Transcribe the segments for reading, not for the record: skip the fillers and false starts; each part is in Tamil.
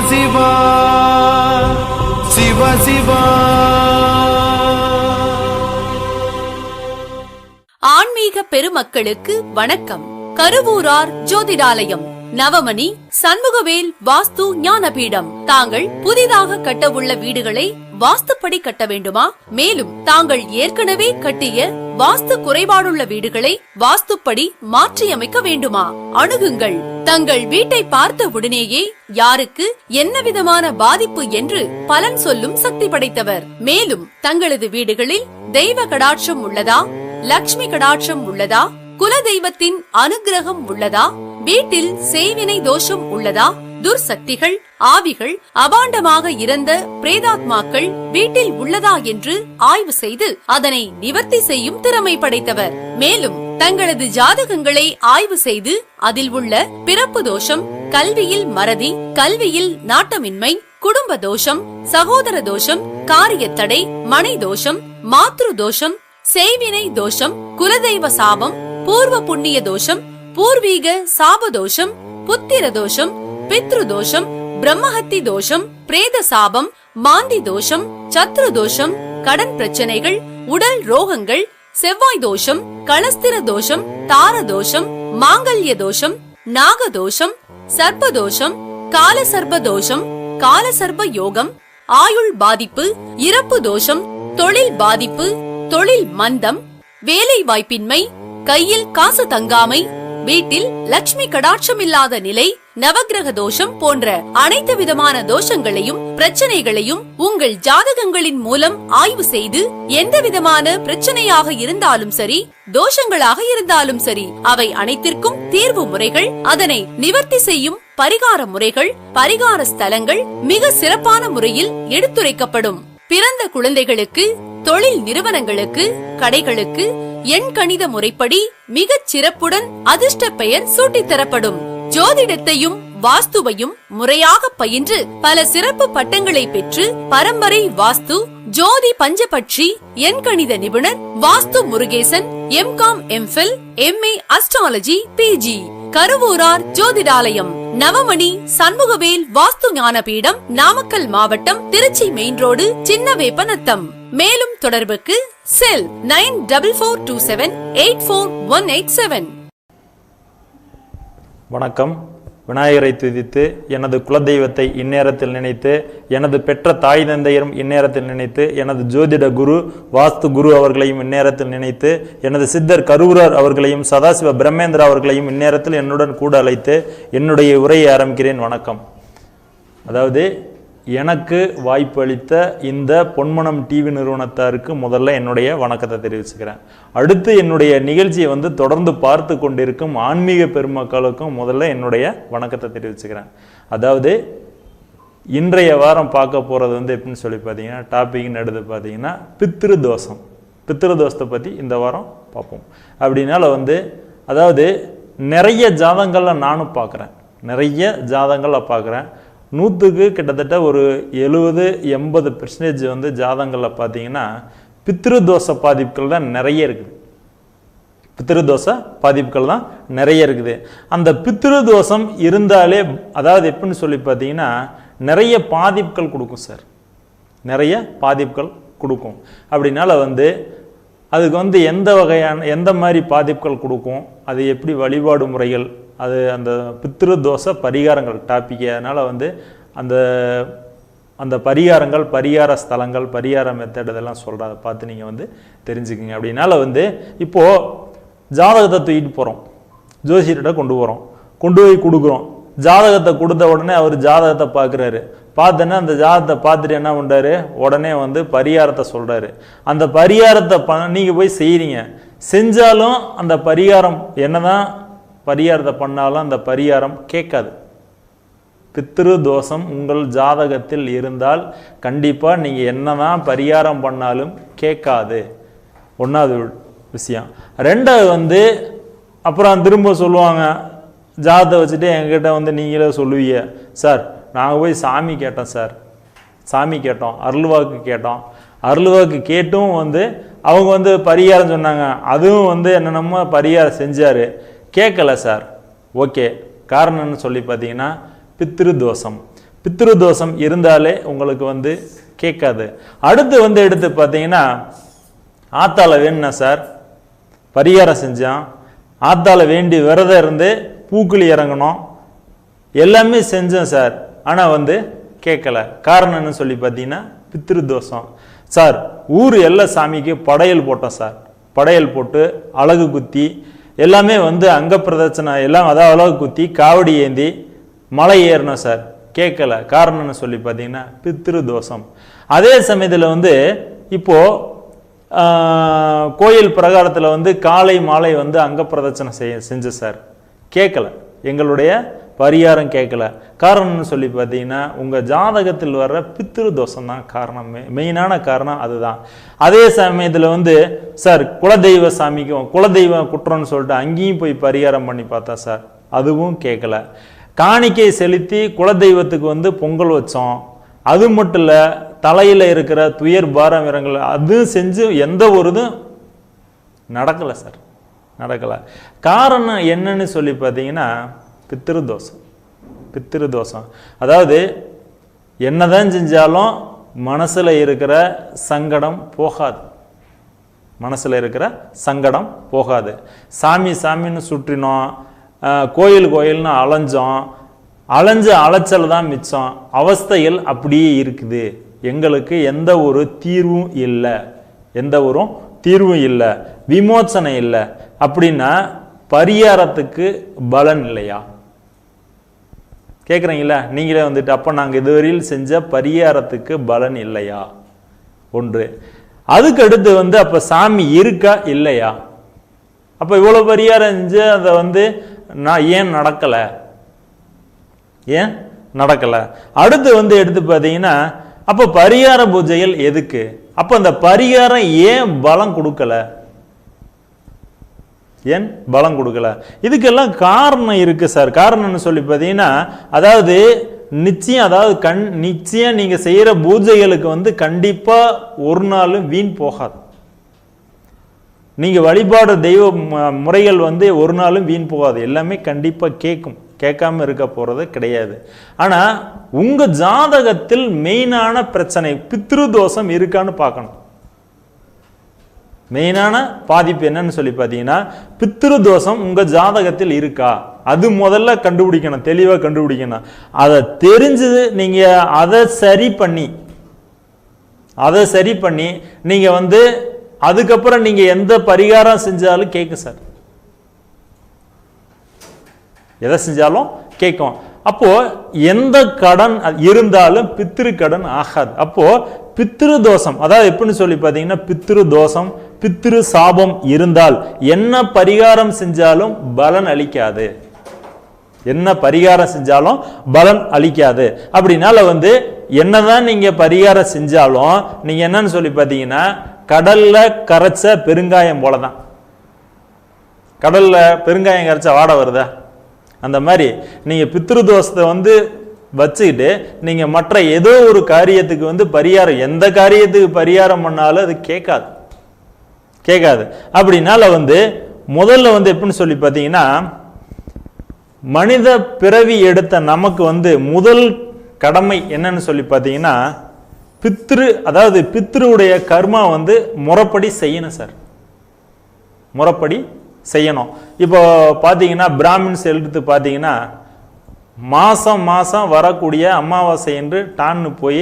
சிவா சிவ சிவா. ஆன்மீக பெருமக்களுக்கு வணக்கம். கருவூரார் ஜோதிடாலயம், நவமணி, சண்முகவேல் வாஸ்து ஞானபீடம். தாங்கள் புதிதாக கட்டவுள்ள வீடுகளை வாஸ்துப்படி கட்ட வேண்டுமா? மேலும் தாங்கள் ஏற்கனவே கட்டிய வாஸ்து குறைபாடுள்ள வீடுகளை வாஸ்துப்படி மாற்றியமைக்க வேண்டுமா? அணுகுங்கள். தங்கள் வீட்டை பார்த்த உடனேயே யாருக்கு என்ன விதமான பாதிப்பு என்று பலன் சொல்லும் சக்தி படைத்தவர். மேலும் தங்களது வீடுகளில் தெய்வ கடாட்சம் உள்ளதா, லக்ஷ்மி கடாட்சம் உள்ளதா, குல தெய்வத்தின் அனுகிரகம் உள்ளதா, வீட்டில் செய்வினை தோஷம் உள்ளதா, துர்சக்திகள், ஆவிகள், அபாண்டமாக இறந்த பிரேதாத்மாக்கள் வீட்டில் உள்ளதா என்று ஆய்வு செய்து அதனை நிவர்த்தி செய்யும் திறமை படைத்தவர். மேலும் தங்களது ஜாதகங்களை ஆய்வு செய்து அதில் உள்ள பிறப்பு தோஷம், கல்வியில் மறதி, கல்வியில் நாட்டமின்மை, குடும்ப தோஷம், சகோதர தோஷம், காரியத்தடை, மனை தோஷம், மாத்ரு தோஷம், செய்வினை தோஷம், குலதெய்வ சாபம், பூர்வ புண்ணிய தோஷம், பூர்வீக சாப தோஷம், புத்திர தோஷம், பித்ரு தோஷம், பிரம்மஹத்தி தோஷம், பிரேத சாபம், மாந்தி தோஷம், சத்ரு தோஷம், கடன் பிரச்சனைகள், உடல் ரோகங்கள், செவ்வாய் தோஷம், களஸ்திர தோஷம், தார தோஷம், மாங்கல்ய தோஷம், நாக தோஷம், சர்ப்ப தோஷம், கால சர்ப்ப தோஷம், கால சர்ப்ப யோகம், ஆயுள் பாதிப்பு, இறப்பு தோஷம், தொழில் பாதிப்பு, தொழில் மந்தம், வேலை வாய்ப்பின்மை, கையில் காசு தங்காமை, வீட்டில் லட்சுமி கடாட்சம் இல்லாத நிலை, நவக்கிரக தோஷம் போன்ற அனைத்து விதமான தோஷங்களையும் பிரச்சனைகளையும் உங்கள் ஜாதகங்களின் மூலம் ஆய்வு செய்து எந்த விதமான பிரச்சனையாக இருந்தாலும் சரி, தோஷங்களாக இருந்தாலும் சரி, அவை அனைத்திற்கும் தீர்வு முறைகள், அதனை நிவர்த்தி செய்யும் பரிகார முறைகள், பரிகார ஸ்தலங்கள் மிக சிறப்பான முறையில் எடுத்துரைக்கப்படும். பிறந்த குழந்தைகளுக்கு, தொழில் நிறுவனங்களுக்கு, கடைகளுக்கு எண் கணித முறைப்படி மிகச் சிறப்புடன் அதிர்ஷ்ட பெயர் சூட்டித் தரப்படும். ஜோதிடத்தையும் வாஸ்துவையும் முறையாக பயின்று பல சிறப்பு பட்டங்களை பெற்று பரம்பரை வாஸ்து, ஜோதி பஞ்சபட்சி, எண் கணித நிபுணர் Vastu Murugesan, M Com, M Phil, MA astrology, PG. Karuvoorar ஜோதிடாலயம், நவமணி, சண்முகவேல் வாஸ்து ஞானபீடம், நாமக்கல் மாவட்டம், திருச்சி மெயின் ரோடு, சின்னவேப்பநத்தம். மேலும் தொடர்புக்கு செல் 9442784187. வணக்கம். விநாயகரை துதித்து, எனது குலதெய்வத்தை இந்நேரத்தில் நினைத்து, எனது பெற்ற தாய் தந்தையரும் இந்நேரத்தில் நினைத்து, எனது ஜோதிட குரு வாஸ்து குரு அவர்களையும் இந்நேரத்தில் நினைத்து, எனது சித்தர் கருவூரார் அவர்களையும் சதாசிவ பிரம்மேந்திரா அவர்களையும் இந்நேரத்தில் என்னுடன் கூட அழைத்து என்னுடைய உரையை ஆரம்பிக்கிறேன். வணக்கம். அதாவது எனக்கு வாய்ப்பு அளித்த இந்த பொன்மனம் டிவி நிறுவனத்தாருக்கு முதல்ல என்னுடைய வணக்கத்தை தெரிவிச்சுக்கிறேன். அடுத்து என்னுடைய நிகழ்ச்சியை தொடர்ந்து பார்த்து கொண்டிருக்கும் ஆன்மீக பெருமக்களுக்கும் முதல்ல என்னுடைய வணக்கத்தை தெரிவிச்சுக்கிறேன். அதாவது இன்றைய வாரம் பார்க்க போகிறது எப்படின்னு சொல்லி பார்த்தீங்கன்னா, டாபிக்னு எடுத்து பார்த்தீங்கன்னா பித்ரு தோஷம். பித்ரு தோஷத்தை பற்றி இந்த வாரம் பார்ப்போம். அப்படின்னால அதாவது நிறைய ஜாதகங்களில் நானும் பார்க்குறேன், நிறைய ஜாதகங்களில் பார்க்குறேன். 100க்கு கிட்டத்தட்ட ஒரு 70-80% ஜாதகங்களில் பார்த்தீங்கன்னா பித்ருதோஷ பாதிப்புகள் தான் நிறைய இருக்குது. பித்ருதோஷ பாதிப்புகள் தான் நிறைய இருக்குது. அந்த பித்ருதோஷம் இருந்தாலே அதாவது எப்படின்னு சொல்லி பார்த்தீங்கன்னா நிறைய பாதிப்புகள் கொடுக்கும் சார், நிறைய பாதிப்புகள் கொடுக்கும். அப்படின்னால அதுக்கு எந்த வகையான எந்த மாதிரி பாதிப்புகள் கொடுக்கும், அது எப்படி வழிபாடு முறைகள், அது அந்த பித்ரு தோஷ பரிகாரங்கள் டாபிக். அதனால் அந்த அந்த பரிகாரங்கள், பரிகார ஸ்தலங்கள், பரிகார மெத்தட் இதெல்லாம் சொல்கிற அதை பார்த்து நீங்கள் தெரிஞ்சுக்கிங்க. அப்படின்னால இப்போது ஜாதகத்தை தூக்கிட்டு போகிறோம், ஜோசியர்கிட்ட கொண்டு போகிறோம், கொண்டு போய் கொடுக்குறோம். ஜாதகத்தை கொடுத்த உடனே அவர் ஜாதகத்தை பார்க்குறாரு. பார்த்தோன்னா அந்த ஜாதகத்தை பார்த்துட்டு என்ன பண்ணுறாரு, உடனே பரிகாரத்தை சொல்கிறாரு. அந்த பரிகாரத்தை நீங்கள் போய் செய்கிறீங்க. செஞ்சாலும் அந்த பரிகாரம் என்னதான் பரிகாரத்தை பண்ணாலும் அந்த பரிகாரம் கேட்காது. பித்ரு தோஷம் உங்கள் ஜாதகத்தில் இருந்தால் கண்டிப்பாக நீங்கள் என்னதான் பரிகாரம் பண்ணாலும் கேட்காது. ஒன்றாவது விஷயம். ரெண்டாவது அப்புறம் திரும்ப சொல்லுவாங்க, ஜாதகத்தை வச்சுட்டு எங்ககிட்ட நீங்களே சொல்லுவீங்க, சார் நாங்கள் போய் சாமி கேட்டோம் சார், சாமி கேட்டோம், அருள்வாக்கு கேட்டோம், அருள்வாக்கு கேட்டும் அவங்க பரிகாரம் சொன்னாங்க, அதுவும் என்னென்னமோ பரிகாரம் செஞ்சார், கேட்கல சார். ஓகே, காரணம்னு சொல்லி பார்த்தீங்கன்னா பித்ரு தோஷம். பித்ரு தோஷம் இருந்தாலே உங்களுக்கு வந்து கேட்காது. அடுத்து வந்து எடுத்து பார்த்தீங்கன்னா, ஆத்தால வேணும்னா சார் பரிகாரம் செஞ்சான், ஆத்தால வேண்டி விரதம் இருந்து பூக்குழி இறங்கணும், எல்லாமே செஞ்சோம் சார், ஆனால் வந்து கேட்கல. காரணம்னு சொல்லி பார்த்தீங்கன்னா பித்ரு தோஷம். சார் ஊர் எல்லா சாமிக்கு படையல் போட்டோம் சார், படையல் போட்டு அழகு குத்தி எல்லாமே வந்து அங்க பிரதட்சணை எல்லாம் அதாவது அழகு குத்தி காவடி ஏந்தி மலை ஏறணும் சார், கேட்கல. காரணம்னு சொல்லி பார்த்தீங்கன்னா பித்ரு தோஷம். அதே சமயத்தில் வந்து இப்போ கோயில் பிரகாரத்தில் வந்து காலை மாலை வந்து அங்க பிரதட்சணை செஞ்ச சார், கேட்கல, எங்களுடைய பரிகாரம் கேட்கல. காரணம்னு சொல்லி பார்த்தீங்கன்னா உங்கள் ஜாதகத்தில் வர்ற பித்ரு தோஷம் தான் காரணம், மெயினான காரணம் அதுதான். அதே சமயத்தில் வந்து சார் குலதெய்வ சாமிக்கும் குலதெய்வ குற்றம்னு சொல்லிட்டு அங்கேயும் போய் பரிகாரம் பண்ணி பார்த்தா சார், அதுவும் கேட்கல. காணிக்கை செலுத்தி குலதெய்வத்துக்கு வந்து பொங்கல் வச்சோம், அது மட்டும் இல்லை தலையில் இருக்கிற துயர் பாரம் இறங்கல, அதுவும் செஞ்சு எந்த ஒரு இதுவும் நடக்கலை சார், நடக்கலை. காரணம் என்னன்னு சொல்லி பார்த்தீங்கன்னா பித்ரு தோஷம். பித்ரு தோஷம் அதாவது என்னதான் செஞ்சாலும் மனசில் இருக்கிற சங்கடம் போகாது, மனசில் இருக்கிற சங்கடம் போகாது. சாமி சாமின்னு சுற்றினோம், கோயில் கோயில்னு அலைஞ்சோம், அலைஞ்ச அலைச்சல் தான் மிச்சம், அவஸ்தைகள் அப்படியே இருக்குது, எங்களுக்கு எந்த ஒரு தீர்வும் இல்லை, எந்த ஒரு தீர்வும் இல்லை, விமோச்சனை இல்லை அப்படின்னா பரிகாரத்துக்கு பலன் இல்லையா? கேட்குறீங்களா நீங்களே வந்துட்டு, அப்போ நாங்கள் இதுவரையில் செஞ்ச பரிகாரத்துக்கு பலன் இல்லையா? ஒன்று. அதுக்கு அடுத்து வந்து அப்போ சாமி இருக்கா இல்லையா? அப்போ இவ்வளோ பரிகாரம் செஞ்சு அதை வந்து நான் ஏன் நடக்கலை, ஏன் நடக்கலை? அடுத்து வந்து எடுத்து பார்த்தீங்கன்னா அப்போ பரிகார பூஜைகள் எதுக்கு? அப்போ அந்த பரிகாரம் ஏன் பலம் கொடுக்கல, ஏன் பலம் கொடுக்கல? இதுக்கெல்லாம் காரணம் இருக்கு சார். காரணம்னு சொல்லி பார்த்தீங்கன்னா அதாவது நிச்சயம், அதாவது நிச்சயம் நீங்க செய்யற பூஜைகளுக்கு வந்து கண்டிப்பா ஒரு நாளும் வீண் போகாது. நீங்க வழிபாடு தெய்வ முறைகள் வந்து ஒரு நாளும் வீண் போகாது, எல்லாமே கண்டிப்பா கேட்கும், கேட்காம இருக்க போறது கிடையாது. ஆனா உங்க ஜாதகத்தில் மெயினான பிரச்சனை பித்ரு தோஷம் இருக்கான்னு பார்க்கணும். மெயினான பாதிப்பு என்னன்னு சொல்லி பார்த்தீங்கன்னா பித்ரு தோஷம் உங்க ஜாதகத்தில் இருக்கா, அது முதல்ல கண்டுபிடிக்கணும், தெளிவா கண்டுபிடிக்கணும். அதை தெரிஞ்சு நீங்க அதை சரி பண்ணி நீங்க வந்து அதுக்கப்புறம் நீங்க எந்த பரிகாரம் செஞ்சாலும் கேட்கும் சார், எதை செஞ்சாலும் கேட்கும். அப்போ எந்த கடன் இருந்தாலும் பித்ரு கடன் ஆகாது. அப்போ பித்ரு தோஷம் அதாவது எப்படின்னு சொல்லி பார்த்தீங்கன்னா பித்ரு தோஷம் பித்ரு சாபம் இருந்தால் என்ன பரிகாரம் செஞ்சாலும் பலன் அளிக்காது, என்ன பரிகாரம் செஞ்சாலும் பலன் அளிக்காது. அப்படின்னால வந்து என்னதான் நீங்க பரிகாரம் செஞ்சாலும் நீங்க என்னன்னு சொல்லி பார்த்தீங்கன்னா கடல்ல கரைச்ச பெருங்காயம் போலதான். கடல்ல பெருங்காயம் கரைச்ச வாடை வருதா, அந்த மாதிரி நீங்க பித்ரு தோஷத்தை வந்து வச்சுக்கிட்டு நீங்க மற்ற ஏதோ ஒரு காரியத்துக்கு வந்து பரிகாரம், எந்த காரியத்துக்கு பரிகாரம் பண்ணாலும் அது கேட்காது, கேட்காது. அப்படின்னால வந்து முதல்ல வந்து எப்படின்னு சொல்லி பார்த்தீங்கன்னா மனித பிறவி எடுத்த நமக்கு வந்து முதல் கடமை என்னன்னு சொல்லி பார்த்தீங்கன்னா பித்ரு, அதாவது பித்ருடைய கர்மா வந்து முறைப்படி செய்யணும் சார், முறைப்படி செய்யணும். இப்போ பார்த்தீங்கன்னா பிராமின்ஸ் எடுத்து பார்த்தீங்கன்னா மாதம் மாதம் வரக்கூடிய அமாவாசை என்று டான்னு போய்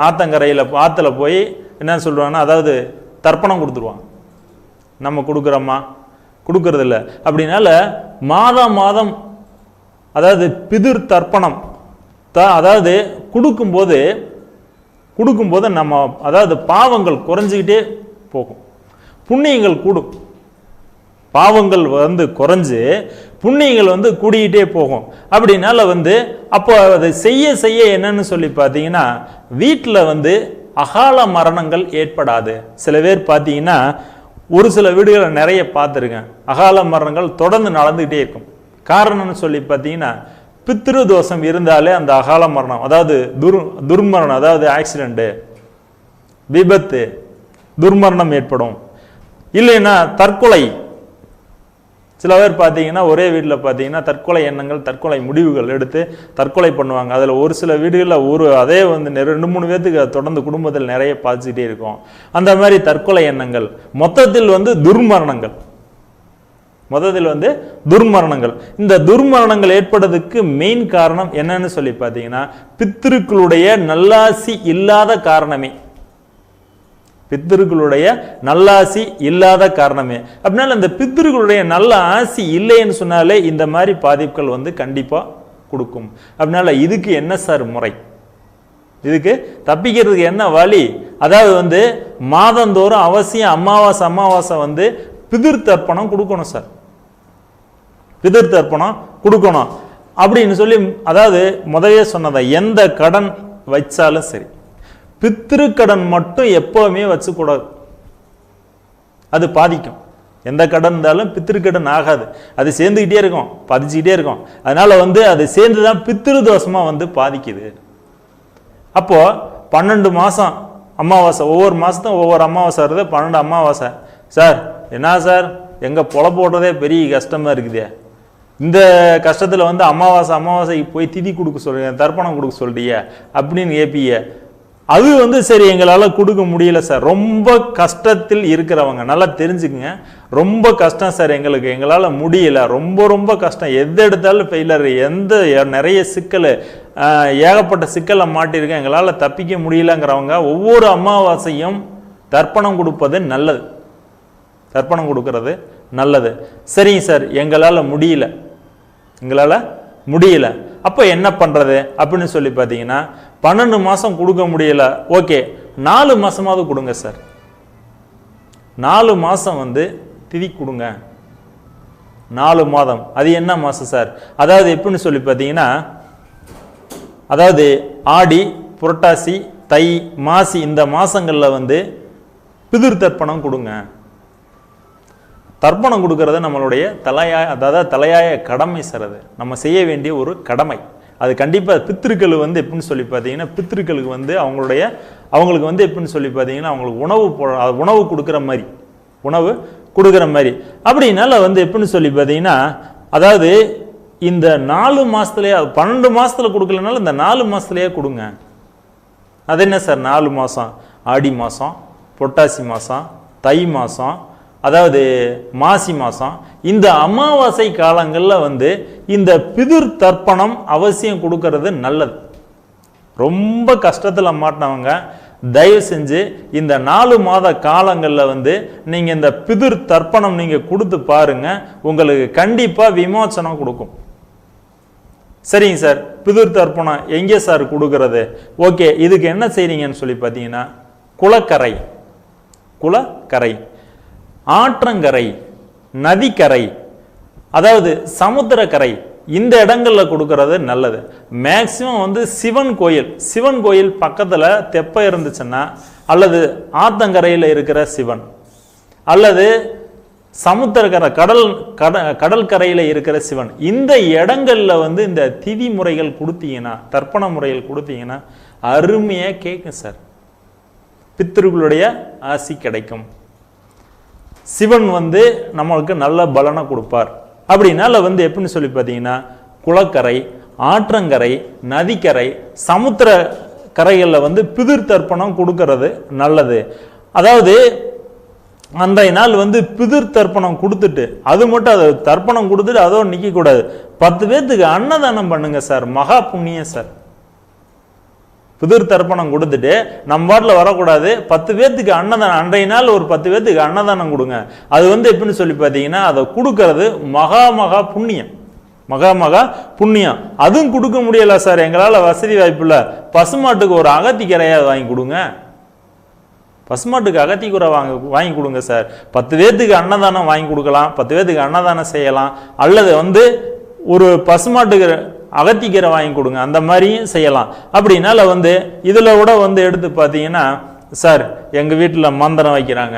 ஆத்தங்கரையில் போய் என்ன சொல்லுவாங்கன்னா அதாவது தர்ப்பணம் கொடுத்துருவாங்க. நம்ம கொடுக்குறோமா? கொடுக்கறதில்ல. அப்படின்னால மாதம் மாதம் அதாவது பிதிர் தர்ப்பணம் அதாவது கொடுக்கும்போது நம்ம அதாவது பாவங்கள் குறைஞ்சிக்கிட்டே போகும், புண்ணியங்கள் கூடும். பாவங்கள் வந்து குறைஞ்சு புண்ணியங்கள் வந்து கூடிக்கிட்டே போகும். அப்படின்னால வந்து அப்போ அதை செய்ய செய்ய என்னன்னு சொல்லி பார்த்தீங்கன்னா வீட்டில் வந்து அகால மரணங்கள் ஏற்படாது. சில பேர் பார்த்தீங்கன்னா ஒரு சில வீடுகளை நிறைய பார்த்துருக்கேன், அகால மரணங்கள் தொடர்ந்து நடந்துகிட்டே இருக்கும். காரணம்னு சொல்லி பார்த்தீங்கன்னா பித்ரு தோஷம் இருந்தாலே அந்த அகால மரணம் அதாவது துர்மரணம் அதாவது ஆக்சிடென்ட்டு விபத்து துர்மரணம் ஏற்படும். இல்லைன்னா தற்கொலை சில பேர் பார்த்தீங்கன்னா ஒரே வீட்டில் பார்த்தீங்கன்னா தற்கொலை எண்ணங்கள், தற்கொலை முடிவுகள் எடுத்து தற்கொலை பண்ணுவாங்க. அதில் ஒரு சில வீடுகளில் அதே வந்து 2-3 பேத்துக்கு தொடர்ந்து குடும்பத்தில் நிறைய பாதிச்சுட்டே இருக்கும். அந்த மாதிரி தற்கொலை எண்ணங்கள் மொத்தத்தில் வந்து துர்மரணங்கள். இந்த துர்மரணங்கள் ஏற்படுறதுக்கு மெயின் காரணம் என்னன்னு சொல்லி பார்த்தீங்கன்னா பித்ருக்களுடைய நல்லாசி இல்லாத காரணமே. அப்படினால இந்த பித்ருக்களுடைய நல்ல ஆசி இல்லைன்னு சொன்னாலே இந்த மாதிரி பாதிப்புகள் வந்து கண்டிப்பா கொடுக்கும். அப்படினால இதுக்கு என்ன சார் முறை? இதுக்கு தப்பிக்கிறதுக்கு என்ன வழி? அதாவது வந்து மாதந்தோறும் அவசியம் அமாவாசை வந்து பிதிர் தர்ப்பணம் கொடுக்கணும் சார். பிதிர் தர்ப்பணம் கொடுக்கணும் அப்படின்னு சொல்லி, அதாவது முதலே சொன்னதை எந்த கடன் வச்சாலும் சரி, பித்ரு கடன் மட்டும் எப்பவுமே வச்சுக்கூடாது. அது பாதிக்கும். எந்த கடன் இருந்தாலும் பித்ரு கடன் ஆகாது, அது சேர்ந்துக்கிட்டே இருக்கும், பாதிச்சுக்கிட்டே இருக்கும். அதனால வந்து அது சேர்ந்துதான் பித்ரு தோஷமா வந்து பாதிக்குது. அப்போ 12 மாசம் அமாவாசை, ஒவ்வொரு மாசத்தும் ஒவ்வொரு அமாவாசை வருது, 12 அமாவாசை. சார் என்ன சார் எங்க பொழப்பு போடுறதே பெரிய கஷ்டமா இருக்குதே, இந்த கஷ்டத்துல வந்து அமாவாசைக்கு போய் திதி கொடுக்க சொல்றீங்க, தர்ப்பணம் கொடுக்க சொல்றீங்க அப்படின்னு கேப்பீங்க. அது வந்து சரி எங்களால் கொடுக்க முடியல சார். ரொம்ப கஷ்டத்தில் இருக்கிறவங்க நல்லா தெரிஞ்சுக்குங்க, ரொம்ப கஷ்டம் சார் எங்களால் முடியல, ரொம்ப கஷ்டம், எது எடுத்தாலும் ஃபெயிலர், நிறைய சிக்கல், ஏகப்பட்ட சிக்கலை மாட்டிருக்கேன், எங்களால் தப்பிக்க முடியலங்கிறவங்க ஒவ்வொரு அமாவாசையும் தர்ப்பணம் கொடுப்பது நல்லது. தர்ப்பணம் கொடுக்கறது நல்லது. சரிங்க சார் எங்களால் முடியல அப்போ என்ன பண்றது அப்படின்னு சொல்லி பார்த்தீங்கன்னா 12 மாசம் கொடுக்க முடியல, ஓகே 4 மாசமாவது கொடுங்க சார். 4 மாசம் வந்து திதி கொடுங்க. 4 மாதம் அது என்ன மாசம் சார்? அதாவது எப்படின்னு சொல்லி பார்த்தீங்கன்னா, அதாவது ஆடி, புரட்டாசி, தை, மாசி இந்த மாசங்கள்ல வந்து பிதிர் தர்ப்பணம் கொடுங்க. தர்ப்பணம் கொடுக்கறது நம்மளுடைய தலையாய கடமை சார். அது நம்ம செய்ய வேண்டிய ஒரு கடமை. அது கண்டிப்பாக பித்திருக்கள் வந்து எப்படின்னு சொல்லி பார்த்தீங்கன்னா, பித்திருக்களுக்கு வந்து அவங்களுக்கு வந்து எப்படின்னு சொல்லி பார்த்தீங்கன்னா அவங்களுக்கு உணவு கொடுக்குற மாதிரி அப்படின்னால வந்து எப்படின்னு சொல்லி பார்த்தீங்கன்னா, அதாவது இந்த 4 மாசத்துலயே 12 மாசத்துல கொடுக்கலனாலும் இந்த 4 மாசத்துலயே கொடுங்க. அது என்ன சார் 4 மாசம்? ஆடி மாசம், புரட்டாசி மாசம், தை மாசம், அதாவது மாசி மாசம், இந்த அமாவாசை காலங்களில் வந்து இந்த பிதிர் தர்ப்பணம் அவசியம் கொடுக்கறது நல்லது. ரொம்ப கஷ்டத்தில் மாட்டினவங்க தயவு செஞ்சு இந்த 4 மாத காலங்களில் வந்து நீங்க இந்த பிதிர் தர்ப்பணம் நீங்க கொடுத்து பாருங்க, உங்களுக்கு கண்டிப்பா விமோசனம் கொடுக்கும். சரிங்க சார், பிதிர் தர்ப்பணம் எங்கே சார் கொடுக்கறது? ஓகே, இதுக்கு என்ன செய்றீங்கன்னு சொல்லி பார்த்தீங்கன்னா, குளக்கரை, ஆற்றங்கரை, நதிக்கரை, அதாவது சமுத்திரக்கரை, இந்த இடங்கள்ல கொடுக்கறது நல்லது. மேக்சிமம் வந்து சிவன் கோயில் பக்கத்துல தெப்ப இருந்துச்சுன்னா, அல்லது ஆத்தங்கரையில் இருக்கிற சிவன், அல்லது சமுத்திரக்கரை கடல் கரையில இருக்கிற சிவன், இந்த இடங்கள்ல வந்து இந்த திதி முறைகள் கொடுத்தீங்கன்னா, தர்ப்பண முறைகள் கொடுத்தீங்கன்னா அருமையா கேட்கும் சார். பித்ருக்களுடைய ஆசி கிடைக்கும். சிவன் வந்து நம்மளுக்கு நல்ல பலனை கொடுப்பார். அப்படின்னால வந்து எப்படின்னு சொல்லி பார்த்தீங்கன்னா, குளக்கரை, ஆற்றங்கரை, நதிக்கரை, சமுத்திர கரைகளில் வந்து பிதிர் தர்ப்பணம் கொடுக்கறது நல்லது. அதாவது அன்றைய நாள் வந்து பிதிர் தர்ப்பணம் கொடுத்துட்டு, அது மட்டும் அதை தர்ப்பணம் கொடுத்துட்டு அதோடு நிற்க கூடாது, 10 பேத்துக்கு அன்னதானம் பண்ணுங்க சார், மகா புண்ணியம் சார். பிதிர் தர்ப்பணம் கொடுத்துட்டு நம்ம பாட்டில் வரக்கூடாது, 10 பேத்துக்கு அன்னதானம், அன்றைய நாள் ஒரு 10 பேத்துக்கு அன்னதானம் கொடுங்க. அது வந்து எப்படின்னு சொல்லி பார்த்தீங்கன்னா, அதை கொடுக்கறது மகா புண்ணியம். அதுவும் கொடுக்க முடியல சார், எங்களால் வசதி வாய்ப்பு இல்லை, பசுமாட்டுக்கு ஒரு அகத்திக்கரையாவது வாங்கி கொடுங்க. பசுமாட்டுக்கு அகத்திக்குறை வாங்கி கொடுங்க சார். 10 பேத்துக்கு அன்னதானம் வாங்கி கொடுக்கலாம், 10 பேத்துக்கு அன்னதானம் செய்யலாம், அல்லது வந்து ஒரு பசுமாட்டுக்கு அகத்திக்கரை வாங்கி கொடுங்க, அந்த மாதிரியும் செய்யலாம். அப்படின்னால வந்து இதுல கூட வந்து எடுத்து பார்த்தீங்கன்னா, சார் எங்க வீட்டில் மந்திரம் வைக்கிறாங்க,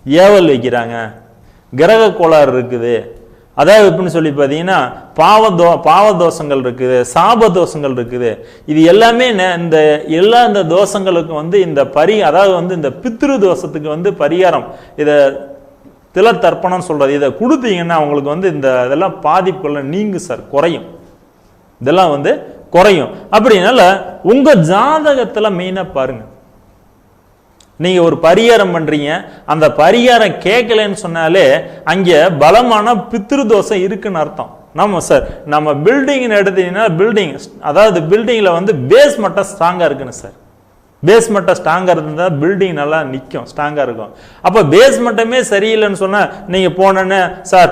ஏவல் வைக்கிறாங்க, கிரக கோளாறு இருக்குது, அதாவது எப்படின்னு சொல்லி பார்த்தீங்கன்னா பாவதோஷங்கள் இருக்குது, சாப தோஷங்கள் இருக்குது, இது எல்லாமே இந்த தோஷங்களுக்கு வந்து இந்த அதாவது வந்து இந்த பித்ரு தோஷத்துக்கு வந்து பரிகாரம், இதை தில தர்ப்பணம் சொல்றது. இதை கொடுத்தீங்கன்னா அவங்களுக்கு வந்து இந்த இதெல்லாம் பாதிப்புகள் நீங்கு சார், குறையும். இதெல்லாம் வந்து குறையும். அப்படினால உங்க ஜாதகத்துல மெயினா பாருங்க. நீங்க ஒரு பரிகாரம் பண்றீங்க, அந்த பரிகாரம் கேட்கலன்னு சொன்னாலே அங்க பலமான பித்ருதோஷம் இருக்குன்னு அர்த்தம். நம்ம சார் நம்ம பில்டிங் எடுத்தீங்கன்னா பில்டிங், அதாவது பில்டிங்ல வந்து பேஸ் மட்டும் ஸ்ட்ராங்கா இருக்குன்னு சார். பேஸ் மட்டும் ஸ்ட்ராங்கா இருந்தா பில்டிங் நல்லா நிற்கும், ஸ்ட்ராங்கா இருக்கும். அப்ப பேஸ் மட்டுமே சரியில்லைன்னு சொன்னா நீங்க போனோன்னு சார்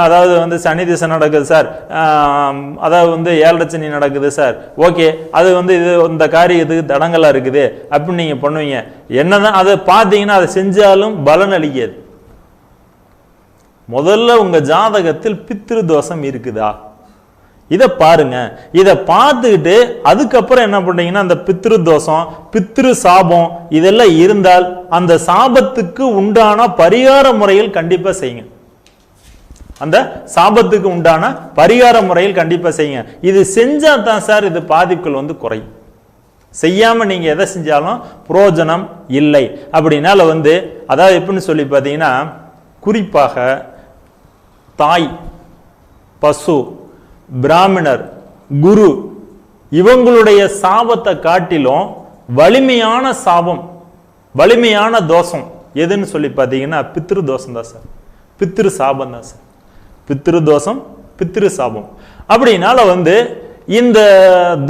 அதாவது வந்து சனி திசை நடக்குது சார், அதாவது வந்து 7 சனி நடக்குது சார், ஓகே அது வந்து இது இந்த காரியத்துக்கு தடங்கலா இருக்குது அப்படின்னு நீங்க பண்ணுவீங்க. என்னதான் அதை பார்த்தீங்கன்னா அதை செஞ்சாலும் பலன் அளிக்காது. முதல்ல உங்க ஜாதகத்தில் பித்ரு தோஷம் இருக்குதா இதை பாருங்க. இதை பார்த்துக்கிட்டு அதுக்கப்புறம் என்ன பண்றீங்கன்னா அந்த பித்ரு தோஷம், பித்ரு சாபம் இதெல்லாம் இருந்தால் அந்த சாபத்துக்கு உண்டான பரிகார முறையில் கண்டிப்பா செய்யுங்க. அந்த சாபத்துக்கு உண்டான பரிகார முறையில் கண்டிப்பா செய்யுங்க. இது செஞ்சா தான் சார் இது பாதிப்புகள் வந்து குறையும். செய்யாம நீங்க எதை செஞ்சாலும் புரோஜனம் இல்லை. அப்படின்னால வந்து அதாவது எப்படின்னு சொல்லி பார்த்தீங்கன்னா, குறிப்பாக தாய், பசு, பிராமணர், குரு இவங்களுடைய சாபத்தை காட்டிலும் வலிமையான சாபம், வலிமையான தோஷம் எதுன்னு சொல்லி பார்த்தீங்கன்னா பித்ரு தோஷம் தான் சார், பித்ரு சாபம் தான் சார். பித்ரு தோஷம், பித்ரு சாபம். அப்படினால வந்து இந்த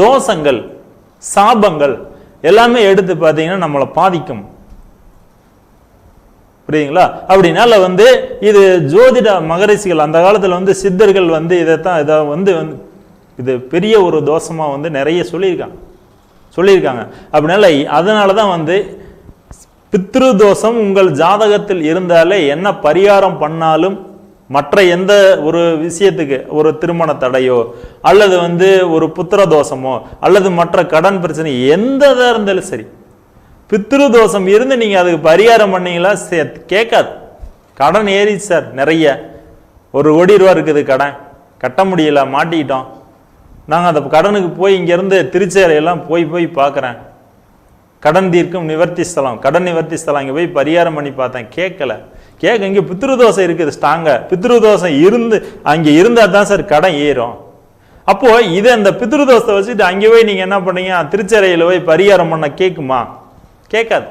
தோஷங்கள் சாபங்கள் எல்லாமே எடுத்து பார்த்தீங்கன்னா நம்மளை பாதிக்கும். புரியுதுங்களா? அப்படினால வந்து இது ஜோதிட மகரிஷிகள் அந்த காலத்துல வந்து சித்தர்கள் வந்து இதைத்தான் இதை வந்து இது பெரிய ஒரு தோஷமா வந்து நிறைய சொல்லியிருக்காங்க. அப்படினால அதனாலதான் வந்து பித்ரு தோஷம் உங்கள் ஜாதகத்தில் இருந்தாலே என்ன பரிகாரம் பண்ணாலும் மற்ற எந்த ஒரு விஷயத்துக்கு, ஒரு திருமண தடையோ அல்லது வந்து ஒரு புத்திர தோஷமோ அல்லது மற்ற கடன் பிரச்சனை எந்ததா இருந்தாலும் சரி, பித்ரு தோஷம் இருந்து நீங்க அதுக்கு பரிகாரம் பண்ணீங்களா கேட்காது. கடன் ஏறி சார் நிறைய, 1 கோடி ரூபா இருக்குது கடன், கட்ட முடியல, மாட்டிக்கிட்டோம். நாங்கள் அந்த கடனுக்கு போய் இங்கேருந்து திருச்சேரையெல்லாம் போய் பார்க்குறேன். கடன் தீர்க்கும் நிவர்த்தி ஸ்தலம், கடன் நிவர்த்தி ஸ்தலம் இங்கே போய் பரிகாரம் பண்ணி பார்த்தேன், கேட்க இங்கே பித்ருதோஷம் இருக்குது ஸ்ட்ராங்க. பித்ருதோஷம் இருந்து அங்கே இருந்தால் தான் சார் கடன் ஏறும். அப்போ இதை அந்த பித்ருதோஷத்தை வச்சுட்டு அங்கே போய் நீங்கள் என்ன பண்ணீங்க, திருச்சேரையில் போய் பரிகாரம் பண்ண கேட்குமா? கேட்காது.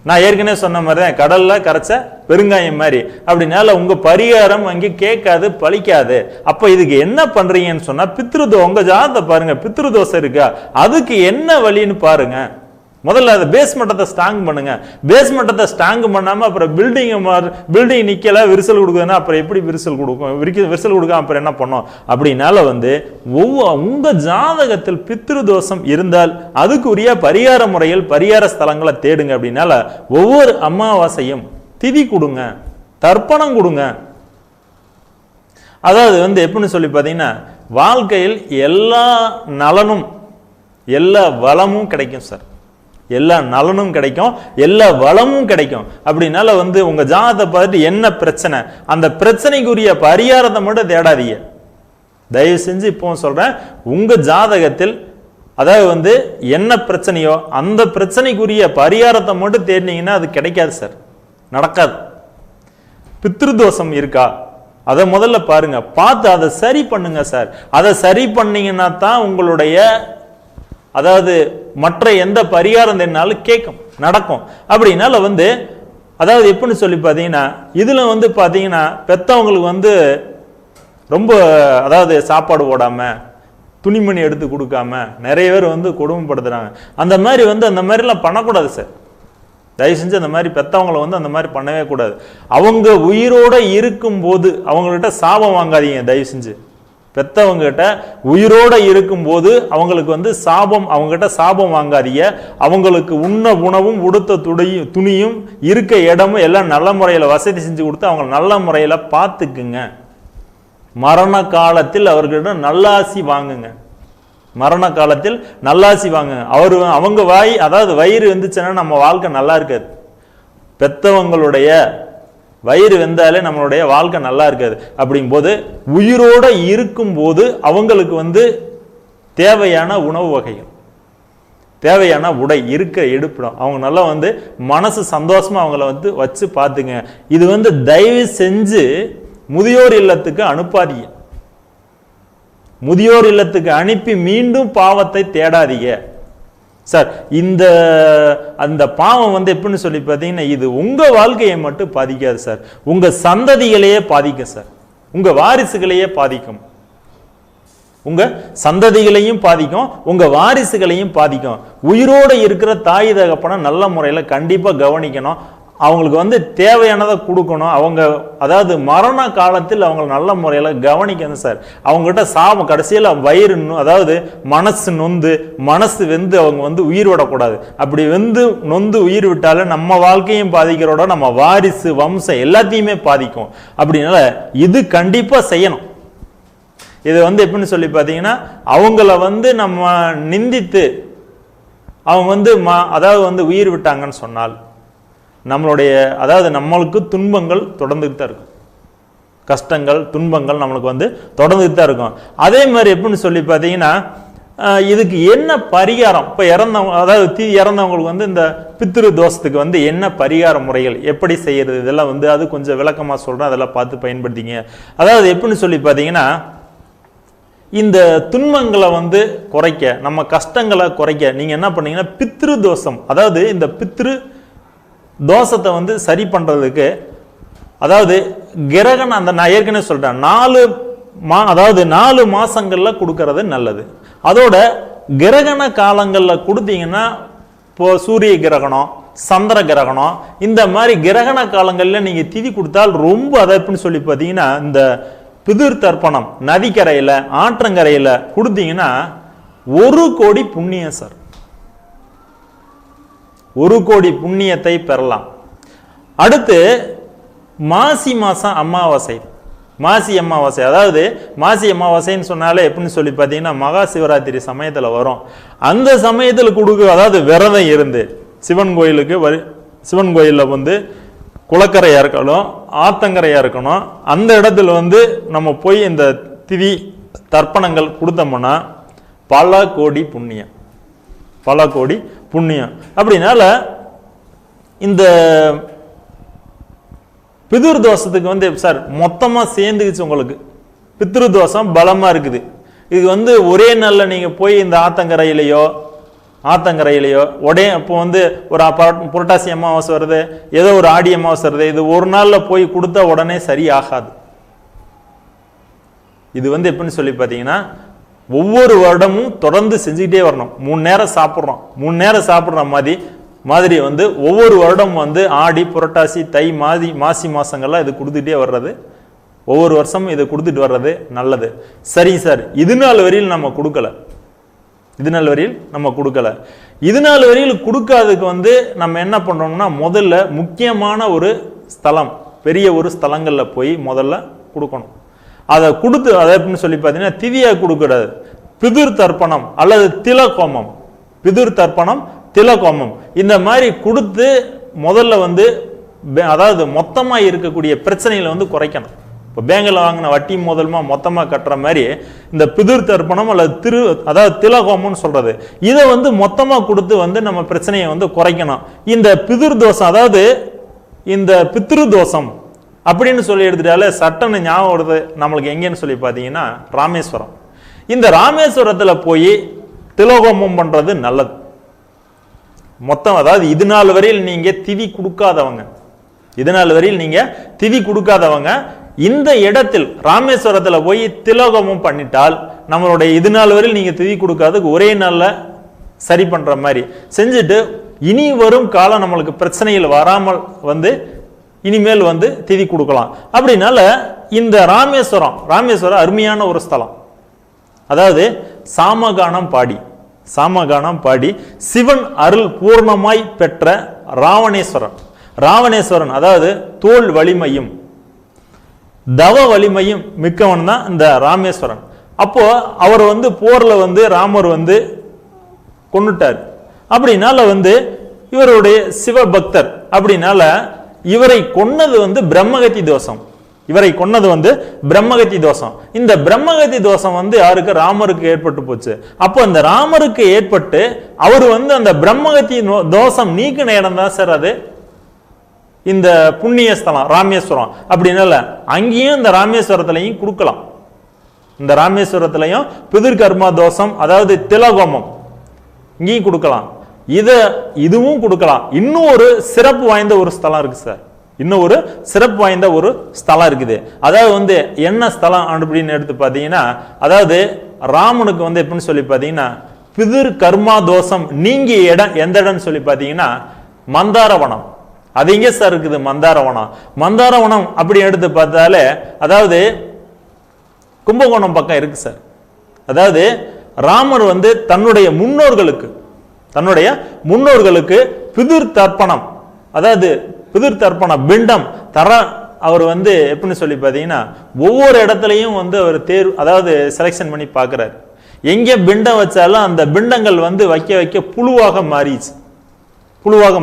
நான் ஏற்கனவே சொன்ன மாதிரி தான் கடல்ல கரைச்ச பெருங்காயம் மாதிரி. அப்படினால உங்க பரிகாரம் அங்கே கேட்காது, பலிக்காது. அப்ப இதுக்கு என்ன பண்றீங்கன்னு சொன்னா உங்க ஜாதகத்தை பாருங்க, பித்ருதோஷம் இருக்கா, அதுக்கு என்ன வழின்னு பாருங்க. முதல்ல அதை பேஸ் மட்டத்தை ஸ்ட்ராங் பண்ணுங்க. பேஸ் மட்டத்தை ஸ்ட்ராங் பண்ணாம அப்புறம் பில்டிங் நிக்கல விரிசல் கொடுக்குதுன்னா அப்புறம் எப்படி விரிசல் கொடுக்கும்? விரிசல் கொடுக்க அப்புறம் என்ன பண்ணும்? அப்படினால வந்து உங்க ஜாதகத்தில் பித்ரு தோஷம் இருந்தால் அதுக்குரிய பரிகார முறையில் பரிகார ஸ்தலங்களை தேடுங்க. அப்படின்னால ஒவ்வொரு அமாவாசையும் திதி கொடுங்க, தர்ப்பணம் கொடுங்க. அதாவது வந்து எப்படின்னு சொல்லி பார்த்தீங்கன்னா, வாழ்க்கையில் எல்லா நலனும் எல்லா வளமும் கிடைக்கும் சார், எல்லா நலனும் கிடைக்கும், எல்லா வளமும் கிடைக்கும். அப்படினால வந்து உங்க ஜாதகத்தை பார்த்துட்டு என்ன பிரச்சனை, அந்த பிரச்சனைக்குரிய பரிகாரத்தை மட்டும் தேடாதீங்க. தயவு செஞ்சு இப்போ சொல்றேன், உங்க ஜாதகத்தில் அதாவது வந்து என்ன பிரச்சனையோ அந்த பிரச்சனைக்குரிய பரிகாரத்தை மட்டும் தேடினீங்கன்னா அது கிடைக்காது சார், நடக்காது. பித்ருதோஷம் இருக்கா அதை முதல்ல பாருங்க, பார்த்து அதை சரி பண்ணுங்க சார். அதை சரி பண்ணீங்கன்னா தான் உங்களுடைய அதாவது மற்ற எந்த பரிகாரம் தேடினாலும் கேட்கும், நடக்கும். அப்படினால வந்து அதாவது எப்படின்னு சொல்லி பார்த்தீங்கன்னா, இதுல வந்து பார்த்தீங்கன்னா பெத்தவங்களுக்கு வந்து ரொம்ப அதாவது சாப்பாடு போடாம துணிமணி எடுத்து கொடுக்காம நிறைய பேர் வந்து கொடுமைப்படுத்துறாங்க. அந்த மாதிரி வந்து அந்த மாதிரிலாம் பண்ணக்கூடாது சார். தயவு செஞ்சு அந்த மாதிரி பெத்தவங்களை வந்து அந்த மாதிரி பண்ணவே கூடாது. அவங்க உயிரோட இருக்கும் போது அவங்ககிட்ட சாபம் வாங்காதீங்க. தயவு செஞ்சு பெத்தவங்ககிட்ட உயிரோட இருக்கும் போது அவங்களுக்கு வந்து சாபம், அவங்ககிட்ட சாபம் வாங்காதீங்க. அவங்களுக்கு உண்ண உணவும் உடுத்த துணியும் இருக்க இடமும் எல்லாம் நல்ல முறையில் வசதி செஞ்சு கொடுத்து அவங்க நல்ல முறையில் பார்த்துக்குங்க. மரண காலத்தில் அவர்களிட நல்லாசி வாங்குங்க. மரண காலத்தில் நல்லாசி வாங்குங்க. அவங்க அதாவது வயிறு வந்துச்சுன்னா நம்ம வாழ்க்கை நல்லா இருக்காது. பெத்தவங்களுடைய வயிறு வெந்தாலே நம்மளுடைய வாழ்க்கை நல்லா இருக்காது. அப்படிங்கும் போது உயிரோட இருக்கும் போது அவங்களுக்கு வந்து தேவையான உணவு வகைகள், தேவையான உடை இருக்க எடுப்பிடும், அவங்க நல்லா வந்து மனசு சந்தோஷமா அவங்கள வந்து வச்சு பார்த்துங்க. இது வந்து தயவு செஞ்சு முதியோர் இல்லத்துக்கு அனுப்பாதீங்க. முதியோர் இல்லத்துக்கு அனுப்பி மீண்டும் பாவத்தை தேடாதீங்க சார். அந்த பாவம் வந்து எப்படின்னு சொல்லி பார்த்தீங்கன்னா, இது உங்க வாழ்க்கையை மட்டும் பாதிக்காது சார், உங்க சந்ததிகளையே பாதிக்கும் சார், உங்க வாரிசுகளையே பாதிக்கும், உங்க சந்ததிகளையும் பாதிக்கும், உங்க வாரிசுகளையும் பாதிக்கும். உயிரோடு இருக்கிற தாய் தகப்பனை நல்ல முறையில கண்டிப்பா கவனிக்கணும், அவங்களுக்கு வந்து தேவையானதை கொடுக்கணும். அவங்க அதாவது மரண காலத்தில் அவங்க நல்ல முறையில் கவனிக்கணும் சார். அவங்ககிட்ட சாபம் கடைசியில் வயிறு அதாவது மனசு நொந்து மனசு வெந்து அவங்க வந்து உயிர் விடக்கூடாது. அப்படி வெந்து நொந்து உயிர் விட்டாலே நம்ம வாழ்க்கையும் பாதிக்கிறோட நம்ம வாரிசு வம்சம் எல்லாத்தையுமே பாதிக்கும். அப்படின்னால இது கண்டிப்பாக செய்யணும். இது வந்து எப்படின்னு சொல்லி பார்த்தீங்கன்னா, அவங்கள வந்து நம்ம நிந்தித்து அவங்க வந்து அதாவது வந்து உயிர் விட்டாங்கன்னு சொன்னால் நம்மளுடைய அதாவது நம்மளுக்கு துன்பங்கள் தொடர்ந்துட்டு தான் இருக்கும், கஷ்டங்கள் துன்பங்கள் நம்மளுக்கு வந்து தொடர்ந்துட்டு தான் இருக்கும். அதே மாதிரி எப்படின்னு சொல்லி பார்த்தீங்கன்னா, இதுக்கு என்ன பரிகாரம், இப்போ இறந்தவங்க அதாவது இறந்தவங்களுக்கு வந்து இந்த பித்ரு தோஷத்துக்கு வந்து என்ன பரிகார முறைகள் எப்படி செய்யறது, இதெல்லாம் வந்து அது கொஞ்சம் விளக்கமாக சொல்கிறேன், அதெல்லாம் பார்த்து பயன்படுத்திங்க. அதாவது எப்படின்னு சொல்லி பார்த்தீங்கன்னா, இந்த துன்பங்களை வந்து குறைக்க, நம்ம கஷ்டங்களை குறைக்க நீங்கள் என்ன பண்ணீங்கன்னா, பித்ரு தோஷம் அதாவது இந்த பித்ரு தோஷத்தை வந்து சரி பண்றதுக்கு அதாவது கிரகணம் அந்த நான் ஏற்கனவே சொல்றேன் 4 மாசங்கள்ல கொடுக்கறது நல்லது. அதோட கிரகண காலங்கள்ல கொடுத்தீங்கன்னா, இப்போ சூரிய கிரகணம் சந்திர கிரகணம் இந்த மாதிரி கிரகண காலங்கள்ல நீங்க திதி கொடுத்தால் ரொம்ப அதை எப்படின்னு சொல்லி பார்த்தீங்கன்னா, இந்த பிதிர் தர்ப்பணம் நதிக்கரையில ஆற்றங்கரையில கொடுத்தீங்கன்னா 1 கோடி புண்ணியம் சார், 1 கோடி புண்ணியத்தை பெறலாம். அடுத்து மாசி மாசம் அமாவாசை, மாசி அமாவாசை அதாவது மாசி அமாவாசைன்னு சொன்னாலே எப்படின்னு சொல்லி பார்த்தீங்கன்னா, மகா சிவராத்திரி சமயத்தில் வரும். அந்த சமயத்தில் கொடுக்க அதாவது விரதம் இருந்து சிவன் கோயிலுக்கு சிவன் கோயிலில் வந்து குளக்கரையாக இருக்கணும் ஆத்தங்கரையாக இருக்கணும், அந்த இடத்துல வந்து நம்ம போய் இந்த திதி தர்ப்பணங்கள் கொடுத்தோம்னா பல கோடி புண்ணியம், பல கோடி புண்ணியம். அப்படின்னால இந்த பிதிர் தோஷத்துக்கு வந்து சார் மொத்தமா சேர்ந்துக்குச்சு, உங்களுக்கு பித்ரு தோஷம் பலமா இருக்குது. இது வந்து ஒரே நாள்ல நீங்க போய் இந்த ஆத்தங்கரையிலையோ உடனே இப்போ வந்து ஒரு புரட்டாசி அமாவாசை வருது, ஏதோ ஒரு ஆடி அமாவாசை வருது, இது ஒரு நாள்ல போய் கொடுத்தா உடனே சரி ஆகாது. இது வந்து எப்படின்னு சொல்லி பார்த்தீங்கன்னா, ஒவ்வொரு வருடமும் தொடர்ந்து செஞ்சுக்கிட்டே வரணும். 3 நேரம் சாப்பிட்றோம், 3 நேரம் சாப்பிட்ற மாதிரி வந்து ஒவ்வொரு வருடம் வந்து ஆடி புரட்டாசி தை மாசி மாசங்கள்லாம் இது கொடுத்துட்டே வர்றது, ஒவ்வொரு வருஷமும் இதை கொடுத்துட்டு வர்றது நல்லது. சரி சார், இது நாள் வரையில் நம்ம கொடுக்கல, இது நாள் வரையில் கொடுக்காததுக்கு வந்து நம்ம என்ன பண்றோம்னா, முதல்ல முக்கியமான ஒரு ஸ்தலம் பெரிய ஒரு ஸ்தலங்கள்ல போய் முதல்ல கொடுக்கணும். அதை கொடுத்து அதை எப்படின்னு சொல்லி பார்த்தீங்கன்னா, திதியா கொடுக்கூடாது, பிதிர் தர்ப்பணம் அல்லது திலகோமம், பிதிர் தர்ப்பணம் திலகோமம் இந்த மாதிரி கொடுத்து முதல்ல வந்து அதாவது மொத்தமா இருக்கக்கூடிய பிரச்சனைகளை வந்து குறைக்கணும். இப்போ பேங்கில் வாங்கின வட்டி முதல்மா மொத்தமா கட்டுற மாதிரி இந்த பிதிர் தர்ப்பணம் அல்லது அதாவது திலகோமம்னு சொல்றது, இதை வந்து மொத்தமா கொடுத்து வந்து நம்ம பிரச்சனையை வந்து குறைக்கணும். இந்த பிதிர் தோஷம் அதாவது இந்த பித்ரு தோஷம் அப்படின்னு சொல்லி எடுத்துட்டாலே சட்டன்னு ஞாபகம் வருது நம்மளுக்கு எங்கேன்னு சொல்லி பார்த்தீங்கன்னா, ராமேஸ்வரம். இந்த ராமேஸ்வரத்துல போய் திலகோமம் பண்றது நல்லது. மொத்தம் அதாவது இது நாள் வரையில் நீங்க திதி கொடுக்காதவங்க, இந்த இடத்தில் ராமேஸ்வரத்துல போய் திலகோமம் பண்ணிட்டால் நம்மளுடைய இது நாள் வரையில் நீங்க திதி கொடுக்காததுக்கு ஒரே நாள்ல சரி பண்ற மாதிரி செஞ்சுட்டு, இனி வரும் காலம் நம்மளுக்கு பிரச்சனைகள் வராமல் வந்து இனிமேல் வந்து திதி கொடுக்கலாம். அப்படின்னால இந்த ராமேஸ்வரம் அருமையான ஒரு ஸ்தலம். அதாவது சாமகானம் பாடி சிவன் அருள் பூர்ணமாய் பெற்ற ராவணேஸ்வரன் அதாவது தோல் வலிமையும் தவ வலிமையும் மிக்கவன் தான் இந்த ராமேஸ்வரன். அப்போ அவர் வந்து போர்ல வந்து ராமர் வந்து கொன்னுட்டார். அப்படின்னால வந்து இவருடைய சிவபக்தர், அப்படின்னால இவரை கொன்னது வந்து பிரம்மகத்தி தோஷம். இவரை கொன்னது வந்து பிரம்மகத்தி தோஷம். இந்த பிரம்மகத்தி தோஷம் வந்து யாருக்கு? ராமருக்கு ஏற்பட்டு போச்சு. அப்போ அந்த ராமருக்கு ஏற்பட்டு அவர் வந்து அந்த பிரம்மகத்தி தோஷம் நீக்கின இடம் தான் சார் அது இந்த புண்ணிய ஸ்தலம் ராமேஸ்வரம். அப்படின்னால அங்கேயும் இந்த ராமேஸ்வரத்திலையும் கொடுக்கலாம். இந்த ராமேஸ்வரத்திலையும் பிதிர் கர்மா தோஷம், அதாவது திலகோமம் இங்கேயும் கொடுக்கலாம். இதுவும் கொடுக்கலாம். இன்னும் ஒரு சிறப்பு வாய்ந்த ஒரு ஸ்தலம் இருக்கு சார். இன்னும் ஒரு சிறப்பு வாய்ந்த ஒரு ஸ்தலம் இருக்குது. அதாவது வந்து என்ன ஸ்தலம் அப்படின்னு எடுத்து பார்த்தீங்கன்னா, அதாவது ராமனுக்கு வந்து எப்படின்னு சொல்லி பார்த்தீங்கன்னா, பிதிர் கர்மா தோஷம் நீங்கிய இடம் எந்த இடம்னு சொல்லி பார்த்தீங்கன்னா மந்தாரவனம். அது எங்கே சார் இருக்குது? மந்தாரவனம். மந்தாரவனம் அப்படி எடுத்து பார்த்தாலே அதாவது கும்பகோணம் பக்கம் இருக்கு சார். அதாவது ராமர் வந்து தன்னுடைய முன்னோர்களுக்கு பிதிர் தர்ப்பணம், அதாவது பிதிர் தர்ப்பண பிண்டம் தர அவர் வந்து எப்படின்னு சொல்லி பார்த்தீங்கன்னா ஒவ்வொரு இடத்துலையும் வந்து அவர் அதாவது செலெக்ஷன் பண்ணி பார்க்குறாரு. எங்கே பிண்டம் வச்சாலும் அந்த பிண்டங்கள் வந்து வைக்க புழுவாக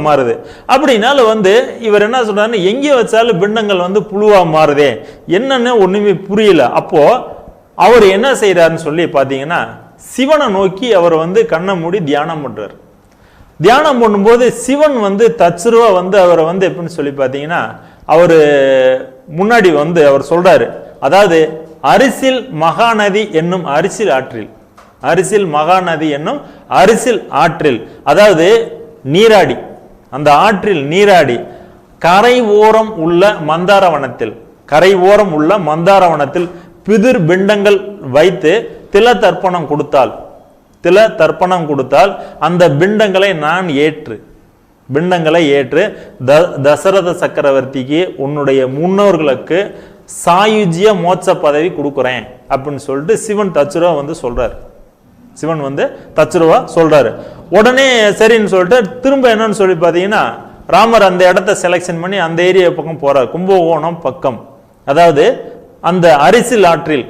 மாறுது. அப்படின்னால வந்து இவர் என்ன சொல்றாரு, எங்கே வச்சாலும் பிண்டங்கள் வந்து புழுவாக மாறுதே, என்னன்னு ஒண்ணுமே புரியல. அப்போ அவர் என்ன செய்யறாருன்னு சொல்லி பார்த்தீங்கன்னா சிவனை நோக்கி அவர் வந்து கண்ணை மூடி தியானம் பண்றாரு. தியானம் பண்ணும்போது சிவன் வந்து தச்சுருவா வந்து அவரை வந்து எப்படின்னு சொல்லி பார்த்தீங்கன்னா அவரு முன்னாடி வந்து அவர் சொல்றாரு, அதாவது அரிசில் மகாநதி என்னும் அரிசில் ஆற்றில் அதாவது நீராடி, அந்த ஆற்றில் நீராடி கரை ஓரம் உள்ள மந்தாரவனத்தில் பிதிர் பிண்டங்கள் வைத்து தில தர்ப்பணம் கொடுத்தால் அந்த பிண்டங்களை நான் ஏற்று தசரத சக்கரவர்த்திக்கு உன்னுடைய முன்னோர்களுக்கு சாயுஜ்ய மோட்ச பதவி கொடுக்குறேன் அப்படின்னு சொல்லிட்டு சிவன் தச்சுருவா சொல்றாரு. உடனே சரின்னு சொல்லிட்டு திரும்ப என்னன்னு சொல்லி பார்த்தீங்கன்னா ராமர் அந்த இடத்த செலக்ஷன் பண்ணி அந்த ஏரியா பக்கம் போறார். கும்பகோணம் பக்கம், அதாவது அந்த அரிசில் ஆற்றில்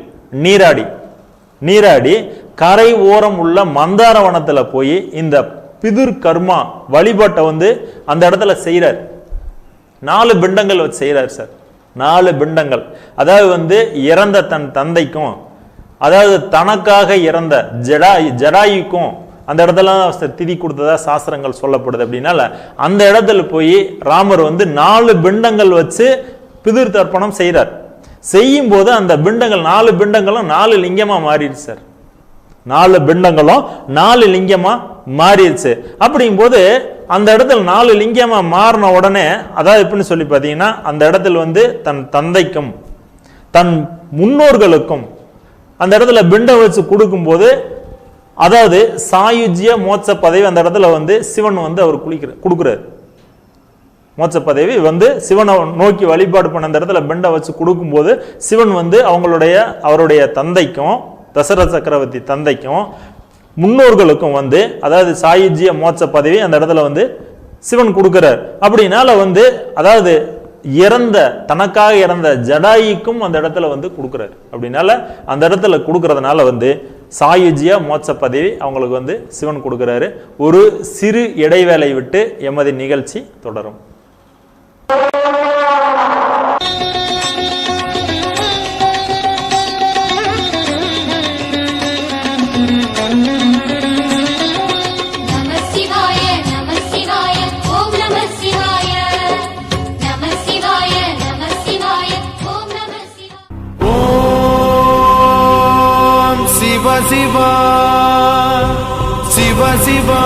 நீராடி கரை ஓரம் உள்ள மந்தாரவனத்துல போய் இந்த பிதிர் கர்மா வழிபாட்டை வந்து அந்த இடத்துல செய்யறார். 4 பிண்டங்கள் வச்சு செய்யறாரு சார். 4 பிண்டங்கள், அதாவது வந்து இறந்த தன் தந்தைக்கும், அதாவது தனக்காக இறந்த ஜடாயுக்கும் அந்த இடத்துல திதி கொடுத்ததா சாஸ்திரங்கள் சொல்லப்படுது. அப்படின்னால அந்த இடத்துல போய் ராமர் வந்து 4 பிண்டங்கள் வச்சு பிதிர் தர்ப்பணம் செய்யறார். செய்யும் போது அந்த பிண்டங்கள் 4 பிண்டங்களும் 4 லிங்கமா மாறிடுச்சு சார். 4 பிண்டங்களும் 4 லிங்கமா மாறிடுச்சு. அப்படிங்கும் போது அந்த இடத்துல 4 லிங்கமா மாறின உடனே அதாவது எப்படின்னு சொல்லி பார்த்தீங்கன்னா அந்த இடத்துல வந்து தன் தந்தைக்கும் தன் முன்னோர்களுக்கும் அந்த இடத்துல பிண்டம் வச்சு கொடுக்கும் போது அதாவது சாயுஜ்ய மோட்ச பதவி அந்த இடத்துல வந்து சிவன் வந்து அவர் கொடுக்குறாரு. மோட்ச பதவி வந்து சிவனை நோக்கி வழிபாடு பண்ண அந்த இடத்துல பிண்டம் வச்சு கொடுக்கும்போது சிவன் வந்து அவருடைய தந்தைக்கும் தசரத சக்கரவர்த்தி தந்தைக்கும் முன்னோர்களுக்கும் வந்து அதாவது சாயுஜ்ய மோட்ச பதவி அந்த இடத்துல வந்து சிவன் கொடுக்கிறார். அப்படின்னால வந்து அதாவது தனக்காக இறந்த ஜடாயிக்கும் அந்த இடத்துல வந்து கொடுக்கிறார். அப்படின்னால அந்த இடத்துல கொடுக்கறதுனால வந்து சாயுஜ்ய மோட்ச பதவி அவங்களுக்கு வந்து சிவன் கொடுக்கிறாரு. ஒரு சிறு இடைவேளை விட்டு எமது நிகழ்ச்சி தொடரும். சிவா சிவ சிவா.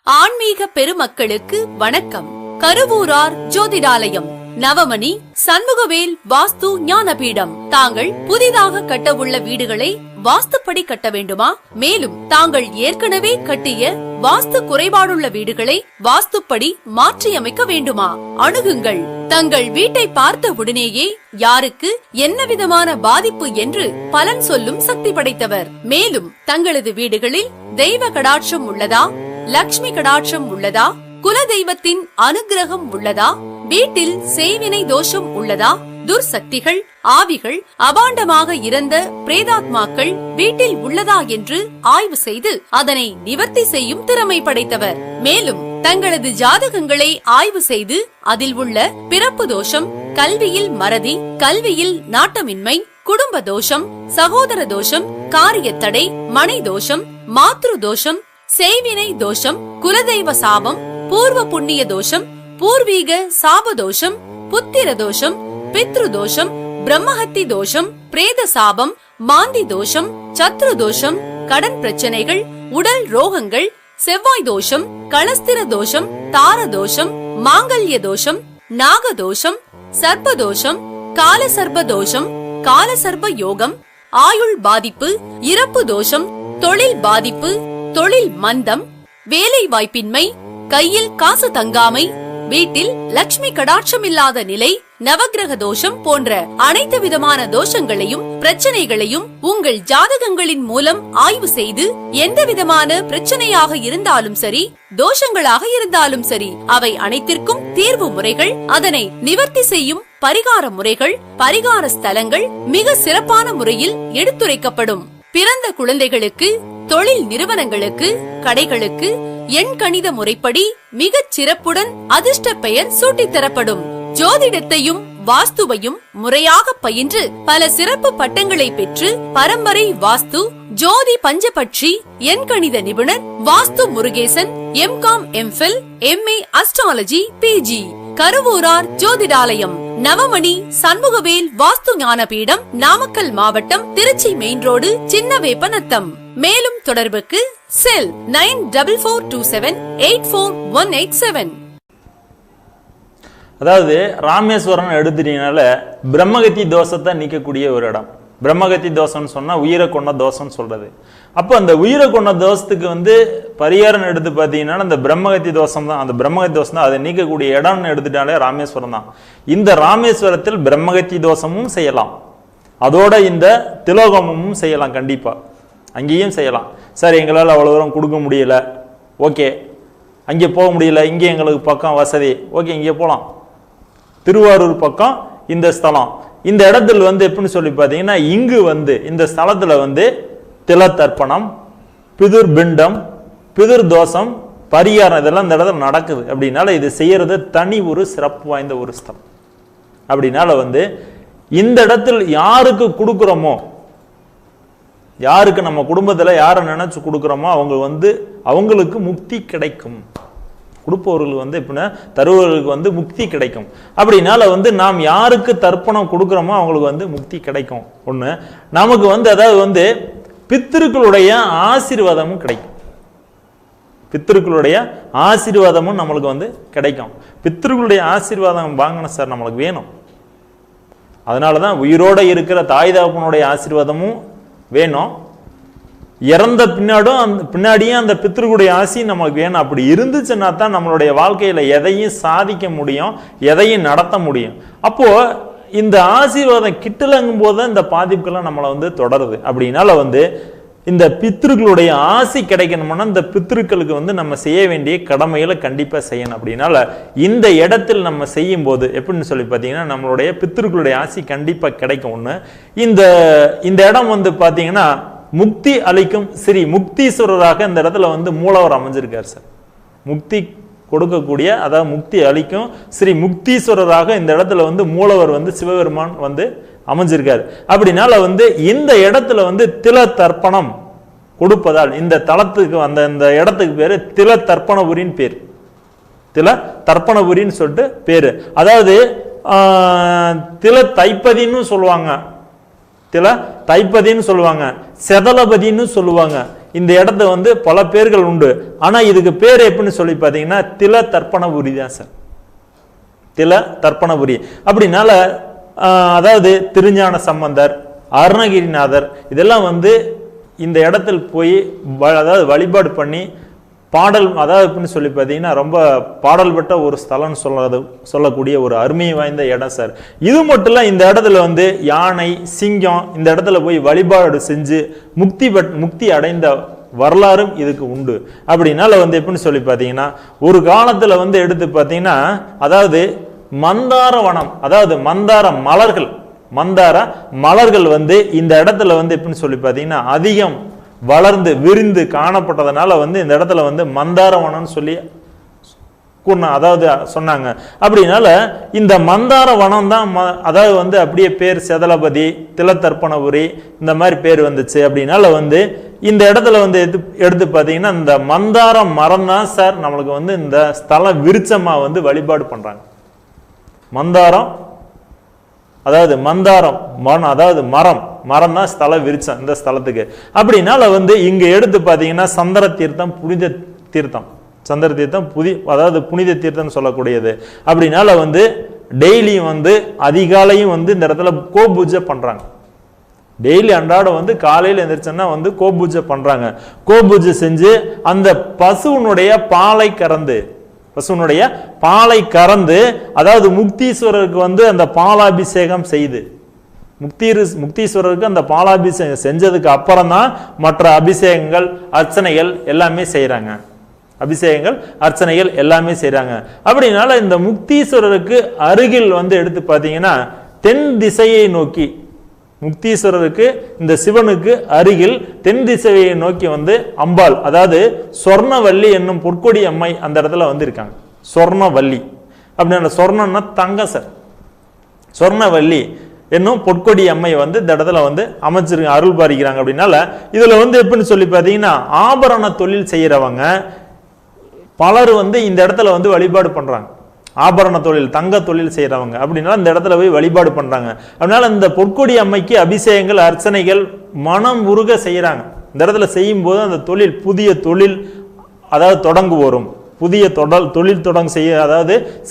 ஆன்மீக பெருமக்களுக்கு வணக்கம். கருவூரார் ஜோதிடாலயம், நவமணி, சண்முகவேல் வாஸ்து ஞானபீடம். தாங்கள் புதிதாக கட்டவுள்ள வீடுகளை வாஸ்துப்படி கட்ட வேண்டுமா? மேலும் தாங்கள் ஏற்கனவே கட்டிய வாஸ்து குறைபாடுள்ள வீடுகளை வாஸ்துப்படி மாற்றியமைக்க வேண்டுமா? அணுகுங்கள். தங்கள் வீட்டை பார்த்த உடனேயே யாருக்கு என்ன விதமான பாதிப்பு என்று பலன் சொல்லும் சக்தி படைத்தவர். மேலும் தங்களது வீடுகளில் தெய்வ கடாட்சம் உள்ளதா, லக்ஷ்மி கடாட்சம் உள்ளதா, குல தெய்வத்தின் அனுகிரகம் உள்ளதா, வீட்டில் செய்வினை தோஷம் உள்ளதா, துர்சக்திகள், ஆவிகள், அபாண்டமாக இறந்த பிரேதாத்மாக்கள் வீட்டில் உள்ளதா என்று ஆய்வு செய்து அதனை நிவர்த்தி செய்யும் திறமை படைத்தவர். மேலும் தங்களது ஜாதகங்களை ஆய்வு செய்து அதில் உள்ள பிறப்பு தோஷம், கல்வியில் மறதி, கல்வியில் நாட்டமின்மை, குடும்ப தோஷம், சகோதர தோஷம், காரியத்தடை, மனை தோஷம், மாத்ரு தோஷம், செய்வினை தோஷம், குலதெய்வ சாபம், பூர்வ புண்ணிய தோஷம், பூர்வீக சாப தோஷம், புத்திர தோஷம், பித்ரு தோஷம், பிரம்மஹத்தி தோஷம், பிரேத சாபம், மாந்தி தோஷம், சத்ரு தோஷம், கடன் பிரச்சனைகள், உடல் ரோகங்கள், செவ்வாய் தோஷம், களஸ்திர தோஷம், தார தோஷம், மாங்கல்ய தோஷம், நாக தோஷம், சர்ப்ப தோஷம், கால சர்ப்ப தோஷம், கால சர்ப்ப யோகம், ஆயுள் பாதிப்பு, இறப்பு தோஷம், தொழில் பாதிப்பு, தொழில் மந்தம், வேலை வாய்ப்பின்மை, கையில் காசு தங்காமை, வீட்டில் லட்சுமி கடாட்சம் இல்லாத நிலை, நவக்கிரக தோஷம் போன்ற அனைத்து விதமான தோஷங்களையும் பிரச்சனைகளையும் உங்கள் ஜாதகங்களின் மூலம் ஆய்வு செய்து எந்த விதமான பிரச்சனையாக இருந்தாலும் சரி, தோஷங்களாக இருந்தாலும் சரி, அவை அனைத்திற்கும் தீர்வு முறைகள், அதனை நிவர்த்தி செய்யும் பரிகார முறைகள், பரிகார ஸ்தலங்கள் மிக சிறப்பான முறையில் எடுத்துரைக்கப்படும். பிறந்த குழந்தைகளுக்கு, தொழில் நிறுவனங்களுக்கு, கடைகளுக்கு எண் கணித முறைப்படி மிகச் சிறப்புடன் அதிர்ஷ்ட பெயர் சூட்டித் தரப்படும். ஜோதிடத்தையும் வாஸ்துவையும் முறையாக பயின்று பல சிறப்பு பட்டங்களை பெற்று பரம்பரை வாஸ்து, ஜோதி பஞ்சபட்சி, எண்கணித நிபுணர், Vastu Murugesan, M Com, M Phil, MA astrology, PG, Karuvoorar ஜோதிடாலயம், நவமணி சண்முகவேல் வாஸ்து ஞானபீடம், நாமக்கல் மாவட்டம், திருச்சி மெயின் ரோடு, சின்னவேப்பநத்தம். மேலும் தொடர்புக்கு செல் 9427841187. அதாவது ராமேஸ்வரம் எடுத்துட்டீங்கனால பிரம்மகத்தி தோஷத்தை நீக்கக்கூடிய ஒரு இடம். பிரம்மகத்தி தோஷம்னு சொன்னா உயிரை கொண்ட தோஷம்னு சொல்றது. அப்போ அந்த உயிரை கொண்ட தோஷத்துக்கு பரிகாரம் எடுத்து பார்த்தீங்கன்னா அந்த பிரம்மகத்தி தோஷம் தான். அந்த பிரம்மகத்தி தோஷம் தான் அதை நீக்கக்கூடிய இடம்னு எடுத்துட்டாலே ராமேஸ்வரம் தான். இந்த ராமேஸ்வரத்தில் பிரம்மகத்தி தோஷமும் செய்யலாம், அதோட இந்த திலோகமும் செய்யலாம். கண்டிப்பா அங்கேயும் செய்யலாம். சார் எங்களால் அவ்வளோ தூரம் கொடுக்க முடியல, ஓகே அங்கே போக முடியல, இங்கே எங்களுக்கு பக்கம் வசதி, ஓகே இங்கே போகலாம். திருவாரூர் பக்கம் இந்த ஸ்தலம், இந்த இடத்துல எப்படின்னு சொல்லி பார்த்தீங்கன்னா இங்கு இந்த ஸ்தலத்தில் தில தர்ப்பணம், பிதுர் பிண்டம், பிதுர் தோஷம், பரிகாரம் இதெல்லாம் இந்த இடத்துல நடக்குது. அப்படின்னால இது செய்யறது தனி ஒரு சிறப்பு வாய்ந்த ஒரு ஸ்தலம். அப்படின்னால இந்த இடத்தில் யாருக்கு கொடுக்குறோமோ, யாருக்கு நம்ம குடும்பத்தில் யாரை நினைச்சு கொடுக்குறோமோ அவங்க அவங்களுக்கு முக்தி கிடைக்கும். கொடுப்பவர்களுக்கு எப்படின்னா தருவர்களுக்கு முக்தி கிடைக்கும். அப்படின்னால நாம் யாருக்கு தர்ப்பணம் கொடுக்குறோமோ அவங்களுக்கு முக்தி கிடைக்கும். ஒண்ணு நமக்கு அதாவது பித்திருக்களுடைய ஆசீர்வாதமும் கிடைக்கும். பித்திருக்களுடைய ஆசீர்வாதமும் நம்மளுக்கு கிடைக்கும். பித்திருக்களுடைய ஆசீர்வாதம் வாங்கின சார் நம்மளுக்கு வேணும். அதனாலதான் உயிரோட இருக்கிற தாய் தகப்பனுடைய ஆசீர்வாதமும் வேணும், இறந்த பின்னாடியும் அந்த பித்திருக்குடைய ஆசி நமக்கு வேணும். அப்படி இருந்துச்சுன்னா தான் நம்மளுடைய வாழ்க்கையில எதையும் சாதிக்க முடியும், எதையும் நடத்த முடியும். அப்போ இந்த ஆசீர்வாதம் கிட்டலங்கும் போது இந்த பாதிப்புகள்லாம் நம்மளை தொடருது. அப்படின்னால இந்த பித்திருக்களுடைய ஆசி கிடைக்கணும்னா இந்த பித்திருக்களுக்கு நம்ம செய்ய வேண்டிய கடமைகளை கண்டிப்பா செய்யணும். அப்படின்னால இந்த இடத்தில் நம்ம செய்யும் போது எப்படின்னு சொல்லி பார்த்தீங்கன்னா நம்மளுடைய பித்திருக்களுடைய ஆசி கண்டிப்பா கிடைக்கும். ஒண்ணு இந்த இடம் பார்த்தீங்கன்னா முக்தி அளிக்கும் ஸ்ரீ முக்தீஸ்வரராக இந்த இடத்துல மூலவர் அமைஞ்சிருக்கார் சார். முக்தி கொடுக்கக்கூடிய, அதாவது முக்தி அளிக்கும் ஸ்ரீ முக்தீஸ்வரராக இந்த இடத்துல மூலவர் சிவபெருமான் அமைஞ்சிருக்காரு. அப்படின்னால இந்த இடத்துல தில தர்ப்பணம் கொடுப்பதால் இந்த தலத்துக்கு இந்த இடத்துக்கு பேரு தில தர்ப்பணபுரின்னு பேர். தில தர்ப்பணபுரின்னு சொல்லிட்டு பேரு. அதாவது தில தைப்பதின்னு சொல்லுவாங்க, தில தைப்பதின்னு சொல்லுவாங்க, செதலபதினு சொல்லுவாங்க. இந்த இடத்த பல பேர்கள் உண்டு. ஆனா இதுக்கு பேர் எப்படின்னு சொல்லி பாத்தீங்கன்னா தில தர்ப்பணபுரி தான் சார். தில தர்ப்பணபுரி. அப்படின்னால அதாவது திருஞான சம்பந்தர், அருணகிரிநாதர் இதெல்லாம் இந்த இடத்தில் போய் அதாவது வழிபாடு பண்ணி பாடல், அதாவது எப்படின்னு சொல்லி பார்த்தீங்கன்னா ரொம்ப பாடல் பெற்ற ஒரு ஸ்தலம்னு சொல்லக்கூடிய ஒரு அருமை வாய்ந்த இடம் சார். இது மட்டும் இல்லை, இந்த இடத்துல யானை, சிங்கம் இந்த இடத்துல போய் வழிபாடு செஞ்சு முக்தி அடைந்த வரலாறும் இதுக்கு உண்டு. அப்படின்னால எப்படின்னு சொல்லி பார்த்தீங்கன்னா ஒரு காலத்துல எடுத்து பார்த்தீங்கன்னா அதாவது மந்தார வனம், அதாவது மந்தார மலர்கள் இந்த இடத்துல எப்படின்னு சொல்லி பார்த்தீங்கன்னா அதிகம் வளர்ந்து விரிந்து காணப்பட்டதனால இந்த இடத்துல மந்தாரவனம்னு சொல்லி அதாவது சொன்னாங்க. அப்படினால இந்த மந்தார வனம் தான் அதாவது வந்து அப்படியே பேர் செதலபதி, திலத்தர்ப்பணபுரி இந்த மாதிரி பேர் வந்துச்சு. அப்படினால வந்து இந்த இடத்துல வந்து எடுத்து பார்த்தீங்கன்னா இந்த மந்தார மரம் தான் சார் நம்மளுக்கு வந்து இந்த ஸ்தல விருட்சமா வந்து வழிபாடு பண்றாங்க. மந்தாரம் அதாவது மந்தாரம் அதாவது மரம் தான் ஸ்தல விருட்சம் இந்த ஸ்தலத்துக்கு. அப்படினால வந்து இங்க எடுத்து பார்த்தீங்கன்னா சந்திர தீர்த்தம் புனித தீர்த்தம், சந்திர தீர்த்தம் அதாவது புனித தீர்த்தம் சொல்லக்கூடியது. அப்படினால வந்து டெய்லியும் வந்து அதிகாலையும் வந்து இந்த இடத்துல கோபூஜை பண்றாங்க. டெய்லி அன்றாடம் வந்து காலையில் எந்திரிச்சோன்னா வந்து கோபூஜை பண்றாங்க. கோபூஜை செஞ்சு அந்த பசுனுடைய பாலை கறந்து அதாவது முக்தீஸ்வரருக்கு வந்து அந்த பாலாபிஷேகம் செய்து முக்தீஸ்வரருக்கு அந்த பாலாபிஷேகம் செஞ்சதுக்கு அப்புறம் தான் மற்ற அபிஷேகங்கள் அர்ச்சனைகள் எல்லாமே செய்யறாங்க. அப்படினால இந்த முக்தீஸ்வரருக்கு அருகில் வந்து எடுத்து பார்த்தீங்கன்னா தென் திசையை நோக்கி முக்தீஸ்வரருக்கு இந்த சிவனுக்கு அருகில் தென் திசையை நோக்கி வந்து அம்பாள் அதாவது சொர்ணவல்லி என்னும் பொற்கொடி அம்மை அந்த இடத்துல வந்து இருக்காங்க. சொர்ணவல்லி அப்படின்னா சொர்ணம்னா தங்கம் சார். சொர்ணவல்லி என்னும் பொற்கொடி அம்மை வந்து இந்த இடத்துல வந்து அமைச்சிருக்காங்க, அருள் பாரிக்கிறாங்க. அப்படின்னால இதுல வந்து எப்படின்னு சொல்லி பார்த்தீங்கன்னா ஆபரண தொழில் செய்யறவங்க பலர் வந்து இந்த இடத்துல வந்து வழிபாடு பண்றாங்க. ஆபரண தொழில் தங்க தொழில் செய்யறவங்க அப்படின்னா இந்த இடத்துல போய் வழிபாடு பண்றாங்க. அதனால இந்த பொற்கொடி அம்மைக்கு அபிஷேகங்கள் அர்ச்சனைகள் மனம் உருக செய்யறாங்க. இந்த இடத்துல செய்யும் போது அந்த தொழில் புதிய தொழில் அதாவது தொடங்கு வரும். புதிய தொழில் தொடங்க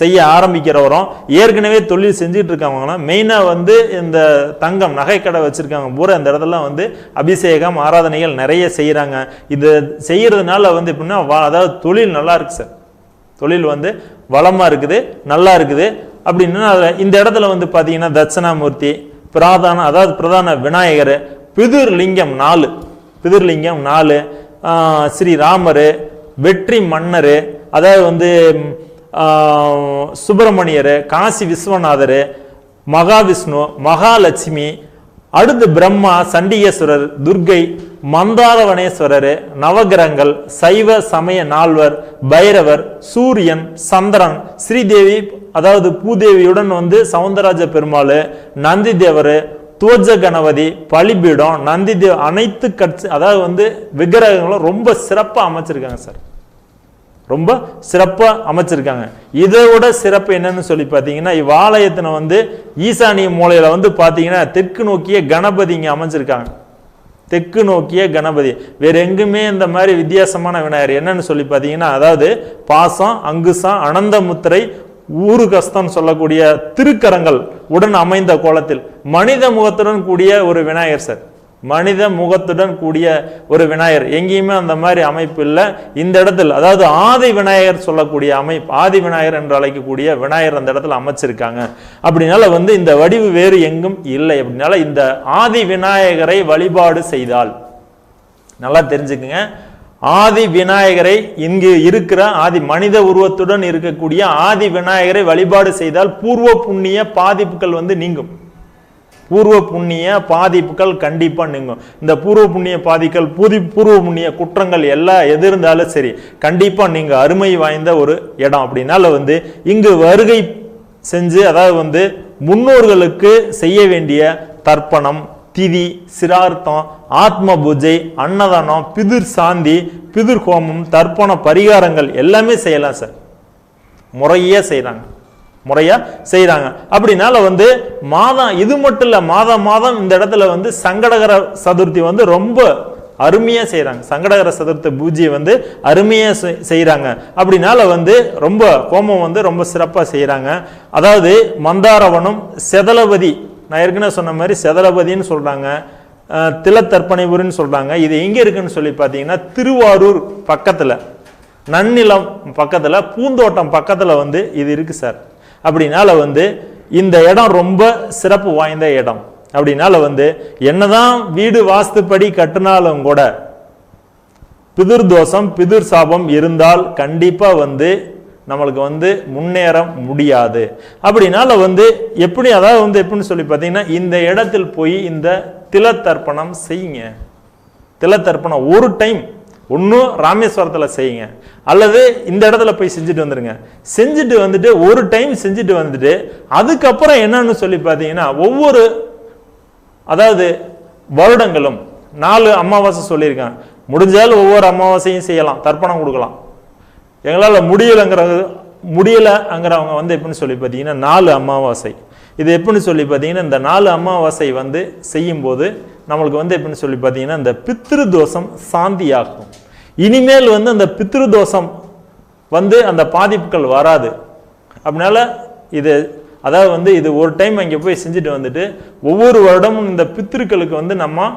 செய்ய ஆரம்பிக்கிறவரும் ஏற்கனவே தொழில் செஞ்சுட்டு இருக்காங்கன்னா மெயினா வந்து இந்த தங்கம் நகை கடை வச்சிருக்காங்க பூரா இந்த இடத்துல வந்து அபிஷேகம் ஆராதனைகள் நிறைய செய்யறாங்க. இது செய்யறதுனால வந்து எப்படின்னா அதாவது தொழில் நல்லா இருக்கு சார். தொழில் வந்து வளமா இருக்குது, நல்லா இருக்குது. அப்படின்னா இந்த இடத்துல வந்து பாத்தீங்கன்னா தட்சணாமூர்த்தி பிரதான விநாயகர், பிதிர்லிங்கம் 4 ஸ்ரீராமர், வெற்றி மன்னர், அதாவது வந்து சுப்பிரமணியர், காசி விஸ்வநாதர், மகாவிஷ்ணு, மகாலட்சுமி, அடுத்து பிரம்மா, சண்டிகேஸ்வரர், துர்கை, மந்தாரவனேஸ்வரர், நவகிரகங்கள், சைவ சமய நால்வர், பைரவர், சூரியன், சந்திரன், ஸ்ரீதேவி அதாவது பூதேவியுடன் வந்து சவுந்தரராஜ பெருமாள், நந்தி தேவர், துவஜ கணபதி, பலிபீடம், நந்தி தேவ அனைத்து அதாவது வந்து விக்கிரகங்களும் ரொம்ப சிறப்பா அமைச்சிருக்காங்க சார். ரொம்ப சிறப்பா அமைச்சிருக்காங்க. இதை விட சிறப்பு என்னன்னு சொல்லி பாத்தீங்கன்னா இவ்வாலயத்தின வந்து ஈசானிய மூலையில வந்து பாத்தீங்கன்னா தெற்கு நோக்கிய கணபதி இங்க அமைச்சிருக்காங்க. தெற்கு நோக்கிய கணபதி வேற எங்குமே இந்த மாதிரி வித்தியாசமான விநாயகர் என்னன்னு சொல்லி பாத்தீங்கன்னா அதாவது பாசம், அங்குசம், அனந்த முத்திரை, ஊரு கஸ்தம் சொல்லக்கூடிய திருக்கரங்கள் உடன் அமைந்த கோலத்தில் மனித முகத்துடன் கூடிய ஒரு விநாயகர் சார். மனித முகத்துடன் கூடிய ஒரு விநாயகர் எங்கேயுமே அந்த மாதிரி அமைப்பு இல்லை. இந்த இடத்துல அதாவது ஆதி விநாயகர் சொல்லக்கூடிய அமைப்பு, ஆதி விநாயகர் என்று அழைக்கக்கூடிய விநாயகர் அந்த இடத்துல அமைச்சிருக்காங்க. அப்படினால வந்து இந்த வடிவு வேறு எங்கும் இல்லை. அப்படினால இந்த ஆதி விநாயகரை வழிபாடு செய்தால் நல்லா தெரிஞ்சுக்குங்க. ஆதி விநாயகரை இங்கு இருக்கிற ஆதி மனித உருவத்துடன் இருக்கக்கூடிய ஆதி விநாயகரை வழிபாடு செய்தால் பூர்வ புண்ணிய பாதிப்புகள் வந்து நீங்கும். பூர்வ புண்ணிய பாதிப்புகள் கண்டிப்பா நீங்கும். இந்த பூர்வ புண்ணிய பாதிப்புகள் பூர்வ புண்ணிய குற்றங்கள் எல்லாம் எது இருந்தாலும் சரி கண்டிப்பா நீங்க அருமை வாய்ந்த ஒரு இடம். அப்படின்னால வந்து இங்கு வருகை செஞ்சு அதாவது வந்து முன்னோர்களுக்கு செய்ய வேண்டிய தர்ப்பணம், திதி, சிரார்த்தம், ஆத்ம பூஜை, அன்னதானம், பிதிர் சாந்தி, பிதிர் ஹோமம், தர்ப்பண பரிகாரங்கள் எல்லாமே செய்யலாம் சார். முறையா செய்யறாங்க. அப்படினால வந்து மாதம் இது மட்டும் இல்ல, மாதம் இந்த இடத்துல வந்து சங்கடகர சதுர்த்தி வந்து ரொம்ப அருமையா செய்யறாங்க. சங்கடகர சதுர்த்தி பூஜையை வந்து அருமையா செய்யறாங்க. அப்படினால வந்து ரொம்ப ஹோமம் வந்து ரொம்ப சிறப்பா செய்யறாங்க. அதாவது மந்தாரவனம் செதலபதி, நான் ஏற்கனவே சொன்ன மாதிரி செதலபதினு சொல்றாங்க, திலத்தர்ப்பணைபுரின்னு சொல்றாங்க. இது எங்க இருக்குன்னு சொல்லி பாத்தீங்கன்னா திருவாரூர் பக்கத்துல, நன்னிலம் பக்கத்துல, பூந்தோட்டம் பக்கத்துல வந்து இது இருக்கு சார். அப்படினால வந்து இந்த இடம் ரொம்ப சிறப்பு வாய்ந்த இடம். அப்படினால வந்து என்னதான் வீடு வாஸ்துப்படி கட்டினாலும் கூட பிதிர் தோஷம், பிதிர் சாபம் இருந்தால் கண்டிப்பா வந்து நம்மளுக்கு வந்து முன்னேற முடியாது. அப்படினால வந்து எப்படி அதாவது வந்து எப்படின்னு சொல்லி பார்த்தீங்கன்னா இந்த இடத்தில் போய் இந்த திலத்தர்ப்பணம் செய்யுங்க. திலத்தர்ப்பணம் ஒரு டைம் ஒன்றும் ராமேஸ்வரத்தில் செய்யுங்க, அல்லது இந்த இடத்துல போய் செஞ்சுட்டு வந்துருங்க. செஞ்சுட்டு வந்துட்டு ஒரு டைம் செஞ்சுட்டு வந்துட்டு அதுக்கப்புறம் என்னன்னு சொல்லி பார்த்தீங்கன்னா ஒவ்வொரு அதாவது வருடங்களும் 4 அமாவாசை சொல்லியிருக்காங்க. முடிஞ்சால் ஒவ்வொரு அமாவாசையும் செய்யலாம், தர்ப்பணம் கொடுக்கலாம். எங்களால் முடியலைங்கிறவங்க வந்து எப்படின்னு சொல்லி பார்த்தீங்கன்னா 4 அமாவாசை. இது எப்படின்னு சொல்லி பார்த்தீங்கன்னா இந்த 4 அமாவாசை வந்து செய்யும்போது நம்மளுக்கு வந்து எப்படின்னு சொல்லி பார்த்தீங்கன்னா இந்த பித்ரு தோஷம் சாந்தி ஆகும். இனிமேல் வந்து அந்த பித்ரு தோஷம் வந்து அந்த பாதிப்புகள் வராது. அதனால இது அதாவது வந்து இது ஒரு டைம் அங்கே போய் செஞ்சுட்டு வந்துட்டு ஒவ்வொரு வருடமும் இந்த பித்திருக்களுக்கு வந்து நம்ம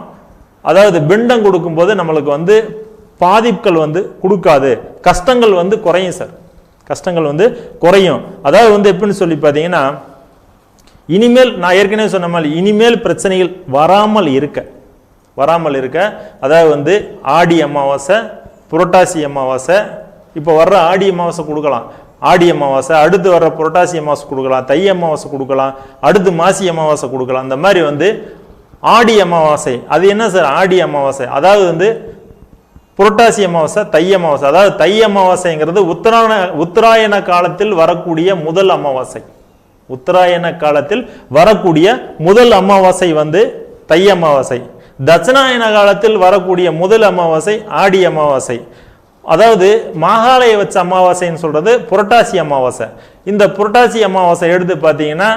அதாவது பிண்டம் கொடுக்கும்போது நம்மளுக்கு வந்து பாதிப்புகள் வந்து கொடுக்காது, கஷ்டங்கள் வந்து குறையும் சார், கஷ்டங்கள் வந்து குறையும். அதாவது வந்து எப்படின்னு சொல்லி பார்த்தீங்கன்னா இனிமேல் நான் ஏற்கனவே சொன்ன மாதிரி இனிமேல் பிரச்சனைகள் வராமல் இருக்க அதாவது வந்து ஆடி அமாவாசை, புரட்டாசி அமாவாசை, இப்போ வர்ற ஆடி அமாவாசை கொடுக்கலாம், ஆடி அமாவாசை, அடுத்து வர்ற புரட்டாசி அமாவாசை கொடுக்கலாம், தை அமாவாசை கொடுக்கலாம், அடுத்து மாசி அமாவாசை கொடுக்கலாம். அந்த மாதிரி வந்து ஆடி அமாவாசை அது என்ன சார் ஆடி அமாவாசை, அதாவது வந்து புரட்டாசி அமாவாசை, தை அமாவாசை. அதாவது தை அமாவாசைங்கிறது உத்தராயண காலத்தில் வரக்கூடிய முதல் அமாவாசை. உத்தராயண காலத்தில் வரக்கூடிய முதல் அமாவாசை வந்து தை அமாவாசை. தட்சிணாயன காலத்தில் வரக்கூடிய முதல் அமாவாசை ஆடி அமாவாசை. அதாவது மாகாளய வச்ச அமாவாசைன்னு சொல்றது புரட்டாசி அமாவாசை. இந்த புரட்டாசி அமாவாசை எடுத்து பார்த்தீங்கன்னா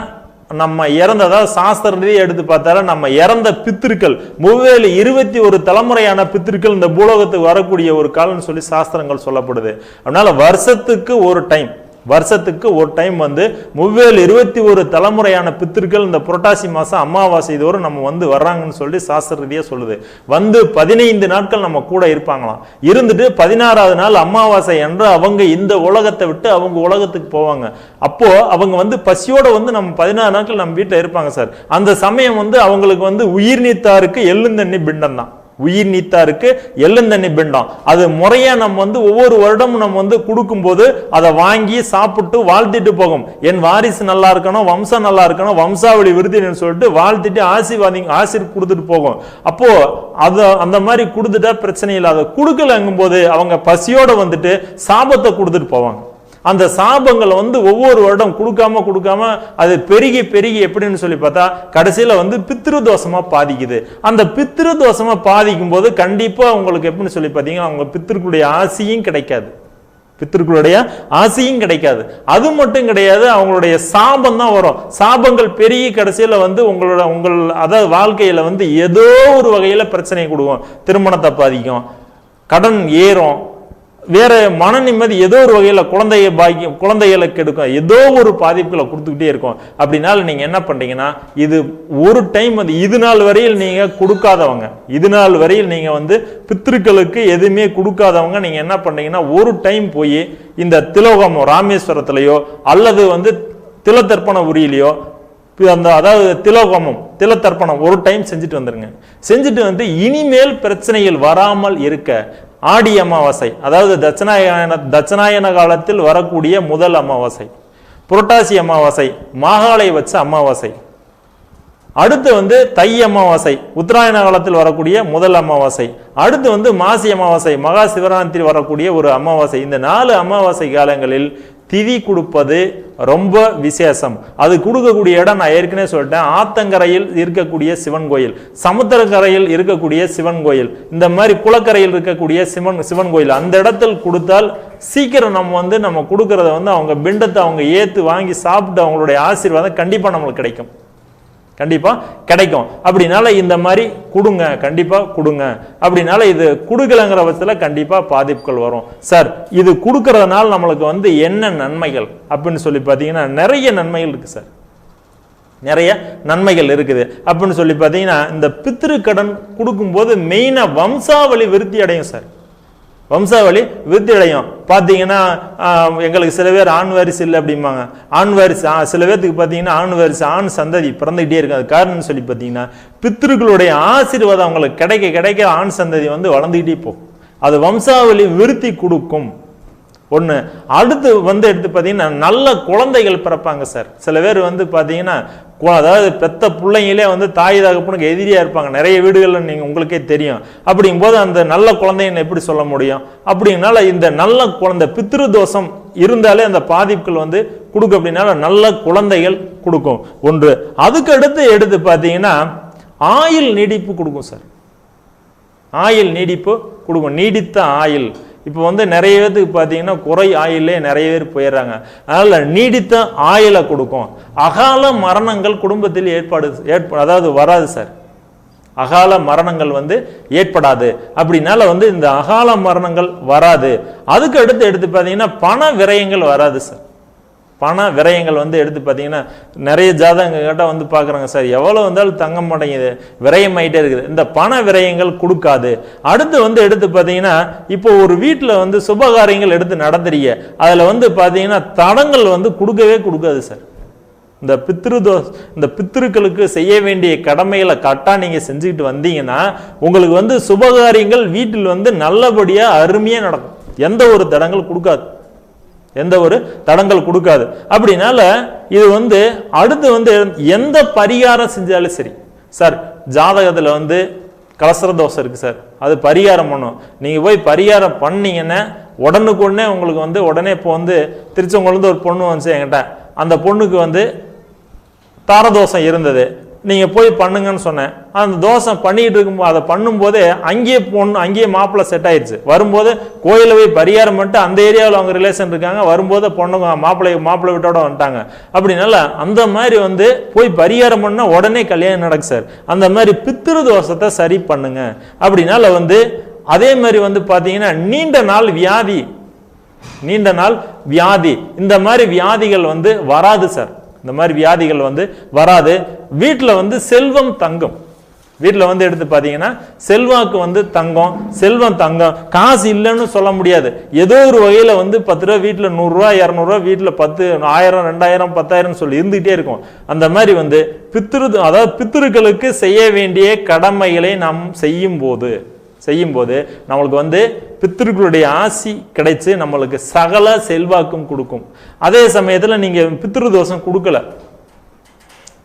நம்ம இறந்ததாவது சாஸ்திரத்தையே எடுத்து பார்த்தாலும் நம்ம இறந்த பித்திருக்கள் 21 தலைமுறையான பித்திருக்கள் இந்த பூலோகத்துக்கு வரக்கூடிய ஒரு காலம்னு சொல்லி சாஸ்திரங்கள் சொல்லப்படுது. அதனால வருஷத்துக்கு ஒரு டைம் வந்து 21 தலைமுறையான பித்திருக்கள் இந்த புரட்டாசி மாசம் அமாவாசை தோறும் நம்ம வந்து வர்றாங்கன்னு சொல்லி சாஸ்திர ரீதியா சொல்லுது. வந்து 15 நாட்கள் நம்ம கூட இருப்பாங்களாம். இருந்துட்டு 16வது நாள் அமாவாசை என்று அவங்க இந்த உலகத்தை விட்டு அவங்க உலகத்துக்கு போவாங்க. அப்போ அவங்க வந்து பசியோட வந்து நம்ம 16 நாட்கள் நம்ம வீட்டில் இருப்பாங்க சார். அந்த சமயம் வந்து அவங்களுக்கு வந்து உயிர் நீத்தாருக்கு எள்ளுந்தண்ணி பிண்டம் தான், உயிர் நீத்தாருக்கு எள்ளுந்தண்ணி பிண்டம். அது முறையா நம்ம வந்து ஒவ்வொரு வருடமும் நம்ம வந்து கொடுக்கும் போது அதை வாங்கி சாப்பிட்டு வாழ்த்திட்டு போகும். என் வாரிசு நல்லா இருக்கணும், வம்சம் நல்லா இருக்கணும், வம்சாவளி விருதுன்னு சொல்லிட்டு வாழ்த்திட்டு ஆசீர் கொடுத்துட்டு போகும். அப்போ அது அந்த மாதிரி கொடுத்துட்டா பிரச்சனை இல்லை. அதை கொடுக்கலங்கும் போது அவங்க பசியோட வந்துட்டு சாபத்தை கொடுத்துட்டு போவாங்க. அந்த சாபங்களை வந்து ஒவ்வொரு வருடம் கொடுக்காம அது பெருகி எப்படின்னு சொல்லி பார்த்தா கடைசியில வந்து பித்ரு தோஷமா பாதிக்குது. அந்த பித்ரு தோஷமா பாதிக்கும் போது கண்டிப்பா உங்களுக்கு எப்படின்னு சொல்லி பார்த்தீங்கன்னா அவங்க பித்திருக்களுடைய ஆசையும் கிடைக்காது. அது மட்டும் கிடையாது, அவங்களுடைய சாபம் தான் வரும். சாபங்கள் பெரிய கடைசியில வந்து உங்கள் அதாவது வாழ்க்கையில வந்து ஏதோ ஒரு வகையில பிரச்சனை கொடுக்கும். திருமணத்தை பாதிக்கும், கடன் ஏறும், வேற மன நிம்மதி ஏதோ ஒரு வகையில குழந்தைகளுக்கு எடுக்கும், ஏதோ ஒரு பாதிப்புகளை கொடுத்துக்கிட்டே இருக்கும். அப்படின்னால நீங்க என்ன பண்றீங்கன்னா இது ஒரு டைம் வந்து இது நாள் வரையில் நீங்க கொடுக்காதவங்க, இது நாள் வரையில் நீங்க வந்து பித்திருக்களுக்கு எதுவுமே கொடுக்காதவங்க நீங்க என்ன பண்றீங்கன்னா ஒரு டைம் போய் இந்த திலோகமோ ராமேஸ்வரத்திலேயோ அல்லது வந்து திலத்தர்ப்பண உரியிலையோ அந்த அதாவது திலத்தர்ப்பணம் ஒரு டைம் செஞ்சுட்டு வந்துருங்க. செஞ்சுட்டு வந்து இனிமேல் பிரச்சனைகள் வராமல் இருக்க ஆடி அமாவாசை, அதாவது தட்சிணாயன காலத்தில் வரக்கூடிய முதல் அமாவாசை, புரட்டாசி அமாவாசை, மாகாளய வச்ச அமாவாசை, அடுத்து வந்து தை அமாவாசை உத்தராயண காலத்தில் வரக்கூடிய முதல் அமாவாசை, அடுத்து வந்து மாசி அமாவாசை மகா சிவராத்திரி வரக்கூடிய ஒரு அமாவாசை. இந்த 4 அமாவாசை காலங்களில் திதி கொடுப்பது ரொம்ப விசேஷம். அது கொடுக்கக்கூடிய இடம் நான் ஏற்கனவே சொல்லிட்டேன். ஆத்தங்கரையில் இருக்கக்கூடிய சிவன் கோயில், சமுத்திரக்கரையில் இருக்கக்கூடிய சிவன் கோயில், இந்த மாதிரி குளக்கரையில் இருக்கக்கூடிய சிவன் கோயில், அந்த இடத்தில் கொடுத்தால் சீக்கிரம் நம்ம கொடுக்கறத வந்து அவங்க பிண்டத்தை அவங்க ஏத்து வாங்கி சாப்பிட்டு அவங்களுடைய ஆசீர்வாதம் கண்டிப்பா நம்மளுக்கு கிடைக்கும். அப்படினால இந்த மாதிரி கொடுங்க, கண்டிப்பா கொடுங்க. அப்படினால இது கொடுக்கலங்கிற பட்சத்தில் கண்டிப்பா பாதிப்புகள் வரும். சார் இது கொடுக்கறதுனால நம்மளுக்கு வந்து என்ன நன்மைகள் அப்படின்னு சொல்லி பார்த்தீங்கன்னா நிறைய நன்மைகள் இருக்கு சார், நிறைய நன்மைகள் இருக்குது. அப்படின்னு சொல்லி பார்த்தீங்கன்னா இந்த பித்ரு கடன் கொடுக்கும்போது மெயினா வம்சாவளி விருத்தி அடையும் சார், வம்சாவளி விருத்தி அடையும். பார்த்தீங்கன்னா எங்களுக்கு சில பேர் ஆண் வாரிசு இல்லை அப்படிம்பாங்க. ஆண் வாரிசு சில பேர்த்துக்கு பார்த்தீங்கன்னா ஆண் வாரிசு ஆண் சந்ததி பிறந்துகிட்டே இருக்கு. அது காரணம்னு சொல்லி பார்த்தீங்கன்னா பித்ருக்களுடைய ஆசீர்வாதம் அவங்களுக்கு கிடைக்க ஆண் சந்ததி வந்து வளர்ந்துக்கிட்டே போகும். அது வம்சாவளி விருத்தி கொடுக்கும். ஒன்று. அடுத்து வந்து எடுத்து பார்த்தீங்கன்னா நல்ல குழந்தைகள் பிறப்பாங்க சார். சில பேர் வந்து பார்த்தீங்கன்னா அதாவது பெத்த பிள்ளைங்களே வந்து தாய் தகப்பனுக்கு எதிரியா இருப்பாங்க நிறைய வீடுகள்ல, நீங்க உங்களுக்கே தெரியும். அப்படிங்கும் போது அந்த நல்ல குழந்தைன்னு எப்படி சொல்ல முடியும்? அப்படிங்கனால இந்த நல்ல குழந்தை பித்ரு தோஷம் இருந்தாலே அந்த பாதிப்புகள் வந்து கொடுக்கும். அப்படின்னால நல்ல குழந்தைகள் கொடுக்கும் ஒன்று. அதுக்கு அடுத்து எடுத்து பார்த்தீங்கன்னா ஆயுள் நீடிப்பு கொடுக்கும் சார். ஆயுள் நீடிப்பு கொடுக்கும், நீடித்த ஆயுள். இப்போ வந்து நிறைய பேருக்கு பார்த்தீங்கன்னா குறை ஆயுளே நிறைய பேர் போயிடுறாங்க. அதனால நீடித்த ஆயுளை கொடுக்கும். அகால மரணங்கள் குடும்பத்தில் அதாவது வராது சார். அகால மரணங்கள் வந்து ஏற்படாது. அப்படின்னால வந்து இந்த அகால மரணங்கள் வராது. அதுக்கு அடுத்து எடுத்து பார்த்தீங்கன்னா பண விரயங்கள் வராது சார். பண விரயங்கள் வந்து எடுத்து பார்த்தீங்கன்னா நிறைய ஜாதகங்க கேட்டால் வந்து பார்க்குறாங்க சார், எவ்வளோ வந்தாலும் தங்க மாட்டேங்குது, விரயம் ஆகிட்டே இருக்குது. இந்த பண விரயங்கள் கொடுக்காது. அடுத்து வந்து எடுத்து பார்த்தீங்கன்னா இப்போ ஒரு வீட்டில் வந்து சுபகாரியங்கள் எடுத்து நடத்துறீங்க, அதில் வந்து பார்த்தீங்கன்னா தடங்கள் வந்து கொடுக்கவே கொடுக்காது சார். இந்த இந்த பித்ருக்களுக்கு செய்ய வேண்டிய கடமைகளை கரெக்டாக நீங்கள் செஞ்சுக்கிட்டு வந்தீங்கன்னா உங்களுக்கு வந்து சுபகாரியங்கள் வீட்டில் வந்து நல்லபடியாக அருமையாக நடக்கும். எந்த ஒரு தடங்கள் கொடுக்காது, எந்த ஒரு தடங்கள் கொடுக்காது. அப்படின்னால இது வந்து அடுத்து வந்து எந்த பரிகாரம் செஞ்சாலும் சரி சார், ஜாதகத்தில் வந்து கலசர தோஷம் இருக்கு சார், அது பரிகாரம் பண்ணும். நீங்க போய் பரிகாரம் பண்ணீங்கன்னா உடனுக்குடனே உங்களுக்கு வந்து உடனே இப்போ வந்து திருச்செங்கோலேருந்து ஒரு பொண்ணு வந்துச்சு என்கிட்ட, அந்த பொண்ணுக்கு வந்து தாரதோஷம் இருந்தது, நீங்க போய் பண்ணுங்கன்னு சொன்னேன். அந்த தோஷம் பண்ணிட்டு இருக்கும்போது அதை பண்ணும்போதே அங்கேயே மாப்பிள்ளை செட் ஆயிடுச்சு. வரும்போது கோயில போய் பரிகாரம் பண்ணிட்டு அந்த ஏரியாவில் அவங்க ரிலேஷன் இருக்காங்க, வரும்போது பொண்ணுங்க மாப்பிள்ளை விட்டோட வந்துட்டாங்க. அப்படின்னால அந்த மாதிரி வந்து போய் பரிகாரம் பண்ணா உடனே கல்யாணம் நடக்கு சார். அந்த மாதிரி பித்ரு தோஷத்தை சரி பண்ணுங்க. அப்படின்னால வந்து அதே மாதிரி வந்து பாத்தீங்கன்னா நீண்ட நாள் வியாதி இந்த மாதிரி வியாதிகள் வந்து வராது சார். இந்த மாதிரி வியாதிகள் வந்து வராது. வீட்டில் வந்து செல்வம் தங்கும். வீட்டில் வந்து எடுத்து பார்த்தீங்கன்னா செல்வாக்கு வந்து செல்வம் தங்கம். காசு இல்லைன்னு சொல்ல முடியாது. ஏதோ ஒரு வகையில் வந்து 10 ரூபா வீட்டில் 100 ரூபா 200 ரூபா வீட்டில் 10 1000 2000 10,000 சொல்லி இருந்துகிட்டே இருக்கும். அந்த மாதிரி வந்து அதாவது பித்ருக்களுக்கு செய்ய வேண்டிய கடமைகளை நாம் செய்யும் போது நம்மளுக்கு வந்து பித்ருக்களுடைய ஆசி கிடைச்சு நம்மளுக்கு சகல செல்வாக்கும் கொடுக்கும். அதே சமயத்தில் நீங்க பித்ரு தோஷம் கொடுக்கல,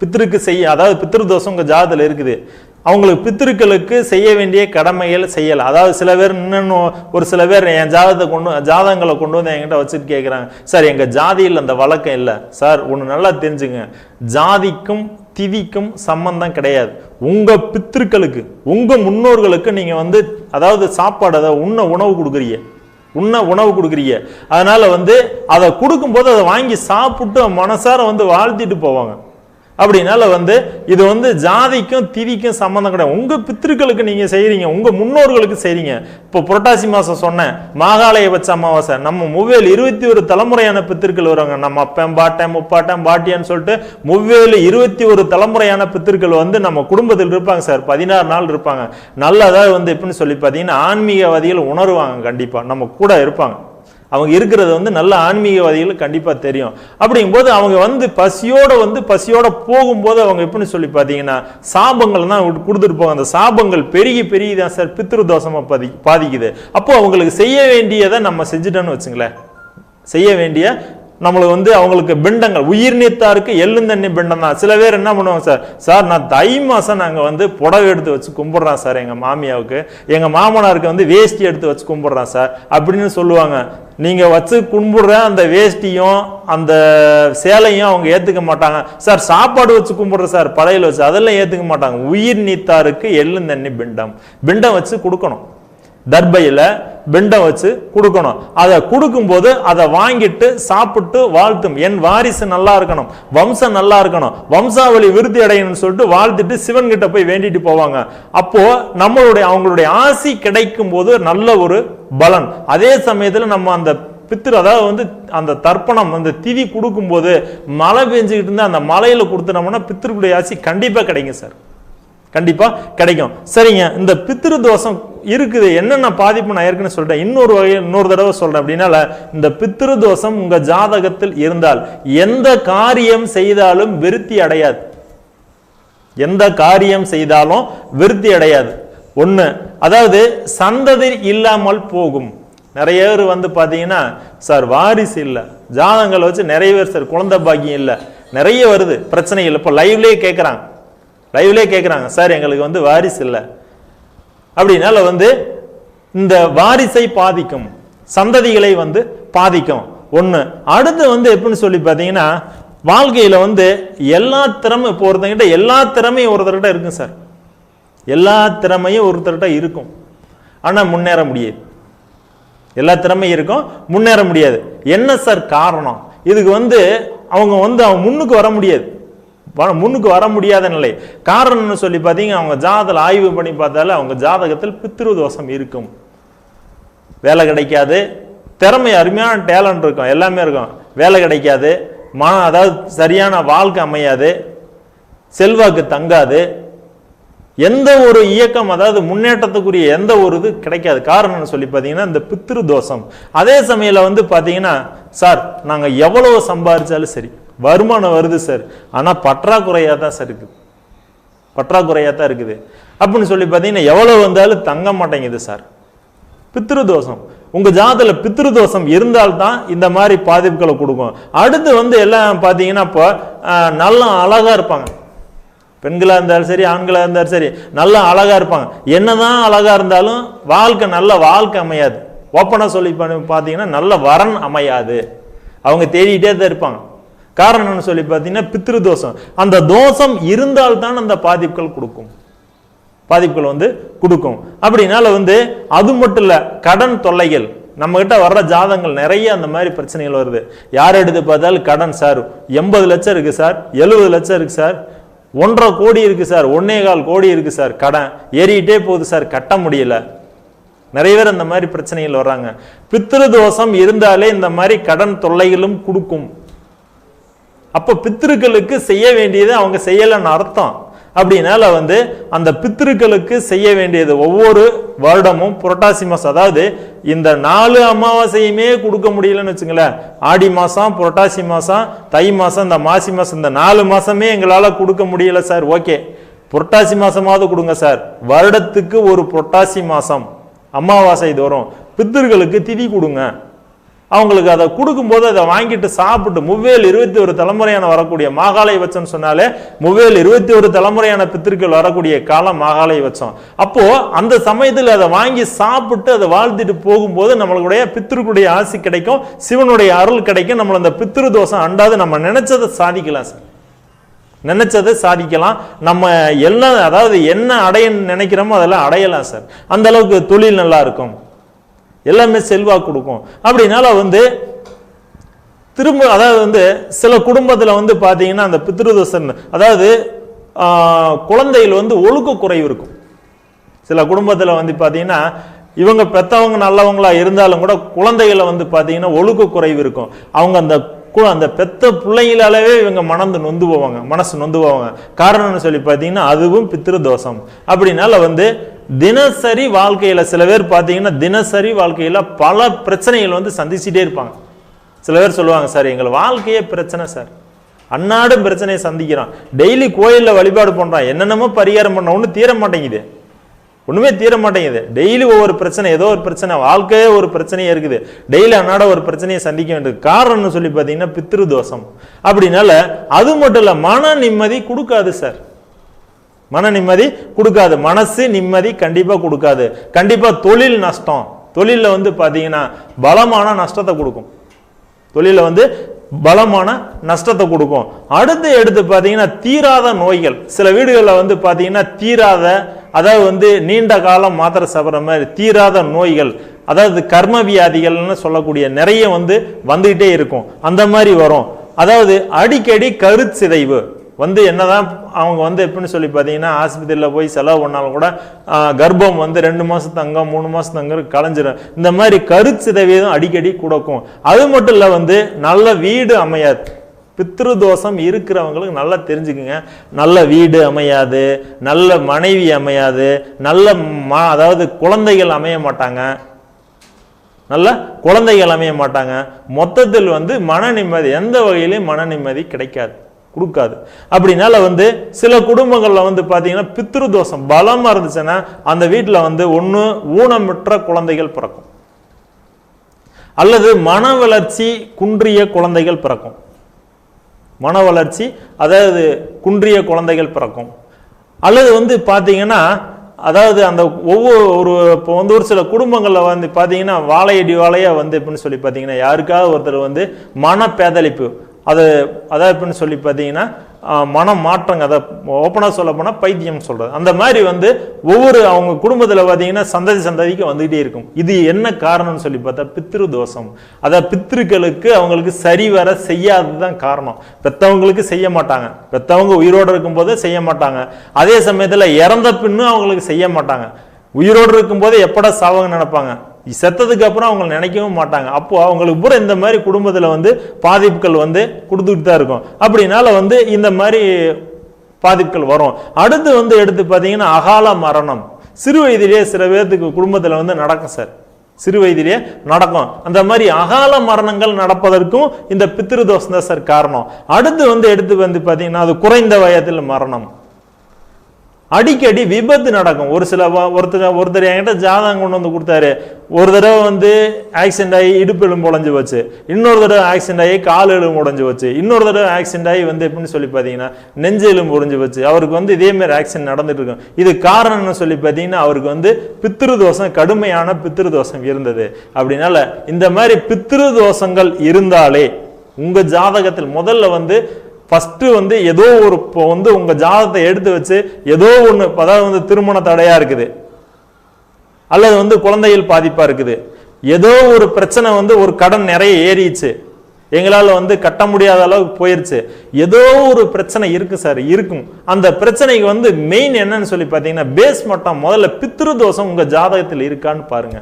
பித்ருக்கு அதாவது பித்ரு தோஷம் உங்க ஜாதகத்தில் இருக்குது, அவங்களுக்கு பித்ருக்களுக்கு செய்ய வேண்டிய கடமைகள் செய்யல. அதாவது சில பேர் ஒரு சில பேர் என் ஜாதகங்களை கொண்டு வந்து என்கிட்ட வச்சுட்டு கேட்குறாங்க, சார் எங்க ஜாதியில் அந்த வழக்கம் இல்லை. சார் ஒன்று நல்லா தெரிஞ்சுங்க, ஜாதிக்கும் திதிக்கும் சம்பந்தம் கிடையாது. உங்க பித்ருக்களுக்கு உங்க முன்னோர்களுக்கு நீங்க வந்து அதாவது சாப்பாடு அதாவது உணவு கொடுக்குறீங்க. அதனால வந்து அதை கொடுக்கும்போது அதை வாங்கி சாப்பிட்டு மனசார வந்து வாழ்த்திட்டு போவாங்க. அப்படின்னால வந்து இது வந்து ஜாதிக்கும் திதிக்கும் சம்பந்தம் கிடையாது. உங்க பித்ருக்களுக்கு நீங்க செய்யறீங்க, உங்க முன்னோர்களுக்கு செய்றீங்க. இப்போ புரட்டாசி மாசம் சொன்னேன், மாகாளய பட்ச அமாவாசை, நம்ம 21 தலைமுறையான பித்திருக்கள் வருவாங்க. நம்ம அப்பன் பாட்டன் முப்பாட்டன் பாட்டியான்னு சொல்லிட்டு 21 தலைமுறையான பித்திருக்கள் வந்து நம்ம குடும்பத்தில் இருப்பாங்க சார். 16 நாள் இருப்பாங்க. நல்லதா வந்து எப்படின்னு சொல்லி பார்த்தீங்கன்னா ஆன்மீகவாதிகள் உணர்வாங்க, கண்டிப்பா நம்ம கூட இருப்பாங்க. அவங்க இருக்கிறது வந்து நல்ல ஆன்மீகவாதிகள் கண்டிப்பா தெரியும். அப்படிங்கும்போது அவங்க வந்து பசியோட போகும்போது அவங்க எப்படின்னு சொல்லி பார்த்தீங்கன்னா சாபங்கள் தான் கொடுத்துட்டு போவாங்க. அந்த சாபங்கள் பெருகி தான் சார் பித்ரு தோஷமா பாதிக்குது. அப்போ அவங்களுக்கு செய்ய வேண்டியதை நம்ம செஞ்சுட்டோன்னு வச்சுங்களேன், செய்ய வேண்டிய நம்மளுக்கு வந்து அவங்களுக்கு பிண்டங்கள் உயிர் நீத்தாருக்கு எள்ளுந்தண்ணி பிண்டம் தான். சில பேர் என்ன பண்ணுவாங்க, சார் நான் தை மாசம் நாங்கள் வந்து புடவை எடுத்து வச்சு கும்பிட்றோம் சார், எங்கள் மாமியாவுக்கு எங்கள் மாமனாருக்கு வந்து வேஷ்டி எடுத்து வச்சு கும்பிட்றோம் சார் அப்படின்னு சொல்லுவாங்க. நீங்க வச்சு கும்பிடுற அந்த வேஷ்டியும் அந்த சேலையும் அவங்க ஏத்துக்க மாட்டாங்க. சார் சாப்பாடு வச்சு கும்பிடுற சார் படையில வச்சு, அதெல்லாம் ஏத்துக்க மாட்டாங்க. உயிர் நீத்தாருக்கு எள்ளுந்தண்ணி பிண்டம் வச்சு கொடுக்கணும். தர்பையில பிண்டம் வச்சு கொடுக்கணும். அதை கொடுக்கும்போது அதை வாங்கிட்டு சாப்பிட்டு வாழ்த்தும், என் வாரிசு நல்லா இருக்கணும், வம்சம் நல்லா இருக்கணும், வம்சாவளி விருத்தி அடையணும்னு சொல்லிட்டு வாழ்த்துட்டு சிவன் கிட்ட போய் வேண்டிட்டு போவாங்க. அப்போ அவங்களுடைய ஆசி கிடைக்கும் போது நல்ல ஒரு பலன். அதே சமயத்துல நம்ம அந்த பித்ரு அதாவது வந்து அந்த தர்ப்பணம் அந்த திதி கொடுக்கும் போது மழை பெஞ்சுக்கிட்டு இருந்தா அந்த மலையில கொடுத்துட்டோம்னா பித்ருடைய ஆசி கண்டிப்பா கிடைக்கும் சார், கண்டிப்பா கிடைக்கும். சரிங்க, இந்த பித்ரு தோஷம் இருக்குது, என்னென்ன பாதிப்பு நான் ஏற்கனவே சொல்றேன், இன்னொரு தடவை சொல்றேன். அப்படின்னால இந்த பித்ரு தோஷம் உங்க ஜாதகத்தில் இருந்தால் எந்த காரியம் செய்தாலும் விருத்தி அடையாது. எந்த காரியம் செய்தாலும் விருத்தி அடையாது. ஒண்ணு, அதாவது சந்ததி இல்லாமல் போகும். நிறைய பேர் வந்து பாத்தீங்கன்னா சார் வாரிசு இல்லை, ஜாதகங்களை வச்சு நிறைய பேர் சார் குழந்தை பாக்கியம் இல்லை, நிறைய வருது பிரச்சனைகள். இப்போ லைவ்லேயே கேட்குறாங்க சார் எங்களுக்கு வந்து வாரிசு இல்லை அப்படின்னால வந்து இந்த வாரிசை பாதிக்கும், சந்ததிகளை வந்து பாதிக்கும் ஒன்று. அடுத்து வந்து எப்படின்னு சொல்லி பார்த்தீங்கன்னா வாழ்க்கையில் வந்து எல்லா திறமை, இப்போ ஒருத்தங்கிட்ட எல்லா திறமையும் ஒருத்தர்கிட்ட இருக்கும் சார், எல்லா திறமையும் ஒருத்தர்கிட்ட இருக்கும், ஆனால் முன்னேற முடியாது. எல்லா திறமையும் இருக்கும், முன்னேற முடியாது. என்ன சார் காரணம்? இதுக்கு வந்து அவங்க முன்னுக்கு வர முடியாது, முன்னுக்கு வர முடியாத நிலை. காரணம்னு சொல்லி பார்த்தீங்கன்னா அவங்க ஜாதகத்தில் ஆய்வு பண்ணி பார்த்தாலும் அவங்க ஜாதகத்தில் பித்ரு தோஷம் இருக்கும், வேலை கிடைக்காது. திறமை அருமையான டேலண்ட் இருக்கும், எல்லாமே இருக்கும், வேலை கிடைக்காது, அதாவது சரியான வாழ்க்கை அமையாது, செல்வாக்கு தங்காது, எந்த ஒரு இயக்கம் அதாவது முன்னேற்றத்துக்குரிய எந்த ஒரு இது கிடைக்காது. காரணம்னு சொல்லி பார்த்தீங்கன்னா இந்த பித்ரு தோஷம். அதே சமயம் வந்து பார்த்தீங்கன்னா சார் நாங்கள் எவ்வளவு சம்பாதிச்சாலும் சரி வருமானம் வருது சார், ஆனால் பற்றாக்குறையாக தான் சார் இருக்குது, பற்றாக்குறையாக தான் இருக்குது அப்படின்னு சொல்லி பார்த்தீங்கன்னா எவ்வளவு வந்தாலும் தங்க மாட்டேங்குது சார். பித்ரு தோஷம். உங்க ஜாதகத்தில் பித்ரு தோஷம் இருந்தால்தான் இந்த மாதிரி பாதிப்புகளை கொடுக்கும். அடுத்து வந்து எல்லாம் பார்த்தீங்கன்னா இப்போ நல்லா அழகா இருப்பாங்க, பெண்களா இருந்தாலும் சரி ஆண்களா இருந்தாலும் சரி நல்லா அழகா இருப்பாங்க. என்னதான் அழகா இருந்தாலும் நல்ல வாழ்க்கை அமையாது. ஓப்பனா சொல்லி பார்த்தீங்கன்னா நல்ல வரன் அமையாது, அவங்க தேடிட்டே தான் இருப்பாங்க. காரணம்னு சொல்லி பார்த்தீங்கன்னா பித்ரு தோஷம். அந்த தோஷம் இருந்தால்தான் அந்த பாதிப்புகள் கொடுக்கும், பாதிப்புகள் வந்து கொடுக்கும். அப்படின்னால வந்து அது மட்டும் இல்ல, கடன் தொல்லைகள் நம்ம கிட்ட வர்ற ஜாதகங்கள் நிறைய அந்த மாதிரி பிரச்சனைகள் வருது. யார் எடுத்து பார்த்தாலும் கடன் சார், 80 லட்சம் இருக்கு சார், 70 லட்சம் இருக்கு சார், 1.5 கோடி இருக்கு சார், 1.25 கோடி இருக்கு சார், கடன் ஏறிட்டே போகுது சார், கட்ட முடியல. நிறைய பேர் அந்த மாதிரி பிரச்சனைகள் வர்றாங்க. பித்ரு தோஷம் இருந்தாலே இந்த மாதிரி கடன் தொல்லைகளும் கொடுக்கும். அப்ப பித்ருக்களுக்கு செய்ய வேண்டியது அவங்க செய்யலன்னு அர்த்தம். அப்படின்னால வந்து அந்த பித்ருக்களுக்கு செய்ய வேண்டியது ஒவ்வொரு வருடமும் புரட்டாசி மாசம், அதாவது இந்த 4 அமாவாசையுமே கொடுக்க முடியலன்னு வச்சுங்களேன், ஆடி மாசம், புரட்டாசி மாசம், தை மாசம், இந்த மாசி மாசம், இந்த 4 மாசமே எங்களால கொடுக்க முடியல சார், ஓகே புரட்டாசி மாசமாவது கொடுங்க சார். வருடத்துக்கு ஒரு புரட்டாசி மாசம் அமாவாசை தோறும் பித்ருக்களுக்கு திதி கொடுங்க. அவங்களுக்கு அதை கொடுக்கும்போது அதை வாங்கிட்டு சாப்பிட்டு 21 தலைமுறையான வரக்கூடிய மாகாளை வச்சோம்னு சொன்னாலே 21 தலைமுறையான பித்திருக்கள் வரக்கூடிய காலம் மாகாளை வச்சோம். அப்போ அந்த சமயத்தில் அதை வாங்கி சாப்பிட்டு அதை வாழ்ந்துட்டு போகும்போது நம்மளுடைய பித்திருக்குடைய ஆசி கிடைக்கும், சிவனுடைய அருள் கிடைக்கும். நம்மள அந்த பித்திரு தோஷம் அண்டாது நம்ம நினைச்சதை சாதிக்கலாம் சார், நினைச்சதை சாதிக்கலாம். நம்ம எல்லாம் அதாவது என்ன அடைய நினைக்கிறோமோ அதெல்லாம் அடையலாம் சார். அந்த அளவுக்கு தொழில் நல்லா இருக்கும், எல்லாமே செல்வாக்கு கொடுக்கும். அப்படின்னால வந்து திரும்ப அதாவது வந்து சில குடும்பத்தில் வந்து பார்த்தீங்கன்னா அந்த பித்ருதோஷம், அதாவது குழந்தைகள் வந்து ஒழுக்க குறைவு இருக்கும். சில குடும்பத்தில் வந்து பார்த்தீங்கன்னா இவங்க பெற்றவங்க நல்லவங்களா இருந்தாலும் கூட குழந்தைகளை வந்து பார்த்தீங்கன்னா ஒழுக்க குறைவு இருக்கும். அவங்க அந்த பெத்த பிள்ளைங்களாலவே இவங்க மனசு நொந்து போவாங்க. காரணம்னு சொல்லி பார்த்தீங்கன்னா அதுவும் பித்ரு தோஷம். அப்படின்னால வந்து தினசரி வாழ்க்கையில சில பேர் பார்த்தீங்கன்னா தினசரி வாழ்க்கையில பல பிரச்சனைகள் வந்து சந்திச்சுட்டே இருப்பாங்க. சில பேர் சொல்லுவாங்க சார் எங்கள் வாழ்க்கையே பிரச்சனை சார், அன்னாடும் பிரச்சனையை சந்திக்கிறோம், டெய்லி கோயிலில் வழிபாடு பண்றோம், என்னென்னமோ பரிகாரம் பண்ண ஒன்றும் தீர மாட்டேங்குது, ஒண்ணுமே தீர மாட்டேங்குது. டெய்லி ஒவ்வொரு பிரச்சனை, ஏதோ ஒரு பிரச்சனை, வாழ்க்கையே ஒரு பிரச்சனையே இருக்குது, டெய்லி அன்னாட ஒரு பிரச்சனையை சந்திக்க வேண்டியது. காரணம்னு சொல்லி பார்த்தீங்கன்னா பித்ரு தோஷம். அப்படின்னால அது மட்டும் இல்ல, மன நிம்மதி கொடுக்காது சார், மன நிம்மதி கொடுக்காது, மனசு நிம்மதி கண்டிப்பா கொடுக்காது. கண்டிப்பா தொழில் நஷ்டம், தொழில வந்து பாத்தீங்கன்னா பலமான நஷ்டத்தை கொடுக்கும், தொழில வந்து பலமான நஷ்டத்தை கொடுக்கும். அடுத்து எடுத்து பாத்தீங்கன்னா தீராத நோய்கள், சில வீடுகளில் வந்து பாத்தீங்கன்னா தீராத, அதாவது வந்து நீண்ட காலம் மாத்திரை சாப்பிட்ற மாதிரி தீராத நோய்கள், அதாவது கர்ம வியாதிகள்னு சொல்லக்கூடிய நிறைய வந்து வந்துகிட்டே இருக்கும். அந்த மாதிரி வரும். அதாவது அடிக்கடி கருச்சிதைவு வந்து என்னதான் அவங்க வந்து எப்படின்னு சொல்லி பார்த்தீங்கன்னா ஆஸ்பத்திரியில் போய் செலவு பண்ணாலும் கூட கர்ப்பம் வந்து 2 மாசம் தங்கம் 3 மாசம் தங்கம் கலைஞ்சிடும். இந்த மாதிரி கருச்சிதைவும் அடிக்கடி கொடுக்கும். அது மட்டும் இல்லை, வந்து நல்ல வீடு அமையாது. பித்ரு தோஷம் இருக்கிறவங்களுக்கு நல்லா தெரிஞ்சுக்குங்க, நல்ல வீடு அமையாது, நல்ல மனைவி அமையாது, நல்ல அதாவது குழந்தைகள் அமைய மாட்டாங்க, நல்ல குழந்தைகள் அமைய மாட்டாங்க. மொத்தத்தில் வந்து மன நிம்மதி, எந்த வகையிலையும் மன நிம்மதி கிடைக்காது, கொடுக்காது. அப்படின்னால வந்து சில குடும்பங்கள்ல வந்து பாத்தீங்கன்னா பித்ரு தோஷம் பலமா இருந்துச்சுன்னா அந்த வீட்டுல வந்து ஒண்ணு ஊனமுற்ற குழந்தைகள் பிறக்கும், அல்லது மன வளர்ச்சி குன்றிய குழந்தைகள் பிறக்கும். மன வளர்ச்சி அதாவது குன்றிய குழந்தைகள் பிறக்கும். அல்லது வந்து பார்த்தீங்கன்னா அதாவது அந்த ஒவ்வொரு இப்போ வந்து ஒரு சில குடும்பங்களில் வந்து பார்த்தீங்கன்னா வாழையடி வாழையா வந்து எப்படின்னு சொல்லி பார்த்தீங்கன்னா யாருக்காவது ஒருத்தர் வந்து மன பேதளிப்பு அதாவது எப்படின்னு சொல்லி பார்த்தீங்கன்னா மன மாற்றங்க, அதை ஓப்பனாக சொல்ல போனால் பைத்தியம் சொல்றது. அந்த மாதிரி வந்து ஒவ்வொரு அவங்க குடும்பத்தில் பார்த்தீங்கன்னா சந்ததிக்கு வந்துகிட்டே இருக்கும். இது என்ன காரணம்னு சொல்லி பார்த்தா பித்ரு தோஷம். அதாவது பித்ருக்களுக்கு அவங்களுக்கு சரிவர செய்யாததுதான் காரணம். பெற்றவங்களுக்கு செய்ய மாட்டாங்க, பெற்றவங்க உயிரோடு இருக்கும் போதே செய்ய மாட்டாங்க. அதே சமயத்தில் இறந்த பின்னும் அவங்களுக்கு செய்ய மாட்டாங்க. உயிரோடு இருக்கும் போதே எப்படா சாவங்க நினைப்பாங்க, செத்ததுக்கு அப்புறம் அவங்க நினைக்கவும் மாட்டாங்க. அப்போ அவங்களுக்கு பூரா இந்த மாதிரி குடும்பத்தில் வந்து பாதிப்புகள் வந்து கொடுத்துட்டு தான் இருக்கும். அப்படின்னால வந்து இந்த மாதிரி பாதிப்புகள் வரும். அடுத்து வந்து எடுத்து பார்த்தீங்கன்னா அகால மரணம். சிறு வயதிலேயே சில பேர்த்துக்கு குடும்பத்தில் வந்து நடக்கும் சார், சிறு வயதிலேயே நடக்கும். அந்த மாதிரி அகால மரணங்கள் நடப்பதற்கும் இந்த பித்ரு தோஷம் தான் சார் காரணம். அடுத்து வந்து எடுத்து வந்து பார்த்தீங்கன்னா அது குறைந்த வயதில் மரணம். அடிக்கடி விபத்து நடக்கும். ஒரு சில ஒருத்தர் என்கிட்ட ஜாதகம் கொண்டு வந்து கொடுத்தாரு. ஒரு தடவை வந்து ஆக்சிடென்ட் ஆகி இடுப்பு எலும்பு உடைஞ்சு வச்சு, இன்னொரு தடவை ஆக்சிடென்ட் ஆகி கால் எலும்பு உடைஞ்சு வச்சு, இன்னொரு தடவை ஆக்சிடென்ட் ஆகி வந்து எப்படின்னு சொல்லி பார்த்தீங்கன்னா நெஞ்சு எலும்பு உடைஞ்சு வச்சு. அவருக்கு வந்து இதே மாதிரி ஆக்சிடென்ட் நடந்துட்டு இருக்கும். இது காரணம்னு சொல்லி பார்த்தீங்கன்னா அவருக்கு வந்து பித்ரு தோஷம், கடுமையான பித்ரு தோஷம் இருந்தது. அப்படின்னால இந்த மாதிரி பித்ரு தோஷங்கள் இருந்தாலே உங்க ஜாதகத்தில் முதல்ல வந்து ஃபர்ஸ்ட் வந்து ஏதோ ஒரு வந்து உங்க ஜாதகத்தை எடுத்து வச்சு ஏதோ ஒண்ணு, அதாவது வந்து திருமண தடையா இருக்குது, அல்லது வந்து குழந்தைகள் பாதிப்பா இருக்குது, ஏதோ ஒரு பிரச்சனை வந்து ஒரு கடன் நிறைய ஏறிச்சு, எங்களால் வந்து கட்ட முடியாத அளவுக்கு போயிருச்சு, ஏதோ ஒரு பிரச்சனை இருக்கு சார், இருக்கும். அந்த பிரச்சனைக்கு வந்து மெயின் என்னன்னு சொல்லி பார்த்தீங்கன்னா பேஸ் மட்டம் முதல்ல பித்ரு தோஷம் உங்க ஜாதகத்தில் இருக்கான்னு பாருங்க.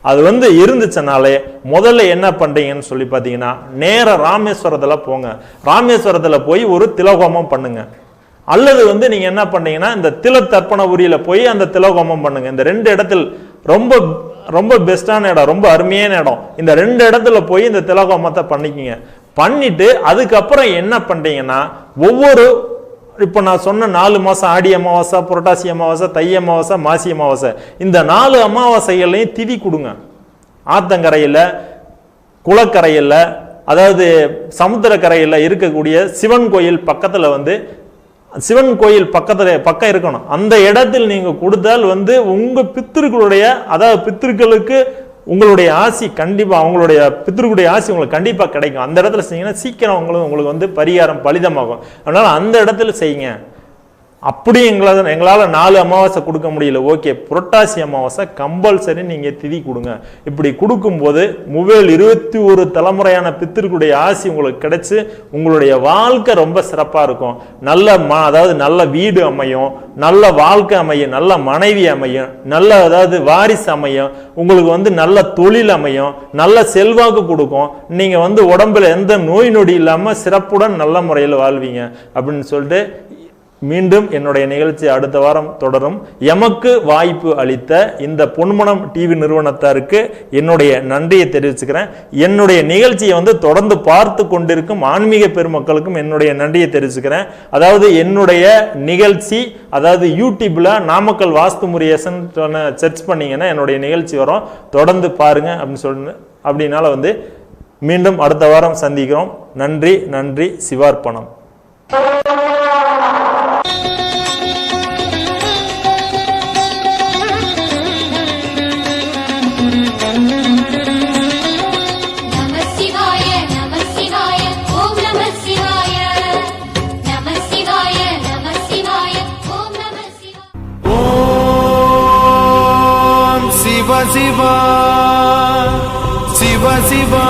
அது வந்து இருந்துச்சுனாலே முதல்ல என்ன பண்றீங்கன்னு சொல்லி பார்த்தீங்கன்னா நேர ராமேஸ்வரத்தில் போங்க. ராமேஸ்வரத்தில் போய் ஒரு திலகோமம் பண்ணுங்க. அல்லது வந்து நீங்க என்ன பண்ணீங்கன்னா இந்த தில தர்ப்பண உரியில போய் அந்த திலகோமம் பண்ணுங்க. இந்த ரெண்டு இடத்தில் ரொம்ப ரொம்ப பெஸ்டான இடம், ரொம்ப அருமையான இடம். இந்த ரெண்டு இடத்துல போய் இந்த திலகோமத்தை பண்ணிக்கிங்க. பண்ணிட்டு அதுக்கப்புறம் என்ன பண்றீங்கன்னா ஒவ்வொரு இப்போ நான் சொன்ன 4 மாசம் ஆடி அமாவாசை, புரட்டாசி அமாவாசை, தை அமாவாசை, மாசி அமாவாசை, இந்த 4 அமாவாசைகளையும் திதி கொடுங்க. ஆத்தங்கரையில், குளக்கரையில், அதாவது சமுத்திரக்கரையில் இருக்கக்கூடிய சிவன் கோயில் பக்கத்தில் வந்து சிவன் கோயில் பக்கம் இருக்கணும். அந்த இடத்தில் நீங்க கொடுத்தால் வந்து உங்க பித்திருக்களுடைய, அதாவது பித்திருக்களுக்கு உங்களுடைய ஆசி கண்டிப்பா, அவங்களுடைய பித்திருக்குடைய ஆசி உங்களுக்கு கண்டிப்பா கிடைக்கும். அந்த இடத்துல செய்யுங்கன்னா சீக்கிரம் உங்களுக்கு வந்து பரிகாரம் பலிதமாகும். அதனால அந்த இடத்துல செய்யுங்க. அப்படி எங்களால் 4 அமாவாசை கொடுக்க முடியல, ஓகே, புரட்டாசி அமாவாசை கம்பல்சரி நீங்க திதி கொடுங்க. இப்படி கொடுக்கும்போது 21 தலைமுறையான பித்திருக்குடைய ஆசி உங்களுக்கு கிடைச்சு உங்களுடைய வாழ்க்கை ரொம்ப சிறப்பா இருக்கும். அதாவது நல்ல வீடு அமையும், நல்ல வாழ்க்கை அமையும், நல்ல மனைவி அமையும், நல்ல அதாவது வாரிசு அமையும், உங்களுக்கு வந்து நல்ல தொழில் அமையும், நல்ல செல்வாக்கு கொடுக்கும். நீங்க வந்து உடம்புல எந்த நோய் நொடி இல்லாம சிறப்புடன் நல்ல முறையில் வாழ்வீங்க அப்படின்னு சொல்லிட்டு மீண்டும் என்னுடைய நிகழ்ச்சி அடுத்த வாரம் தொடரும். எமக்கு வாய்ப்பு அளித்த இந்த பொன்மனம் டிவி நிறுவனத்தாருக்கு என்னுடைய நன்றியை தெரிவிச்சுக்கிறேன். என்னுடைய நிகழ்ச்சியை வந்து தொடர்ந்து பார்த்து கொண்டிருக்கும் ஆன்மீக பெருமக்களுக்கும் என்னுடைய நன்றியை தெரிவிச்சுக்கிறேன். அதாவது என்னுடைய நிகழ்ச்சி, அதாவது யூடியூப்ல நாமக்கல் வாஸ்து முரியேசன் சர்ச் பண்ணீங்கன்னா என்னுடைய நிகழ்ச்சி வரும், தொடர்ந்து பாருங்க அப்படின்னு சொல்லு. அப்படின்னால வந்து மீண்டும் அடுத்த வாரம் சந்திக்கிறோம். நன்றி நன்றி, சிவார்ப்பணம். சிவா சிவ சிவா.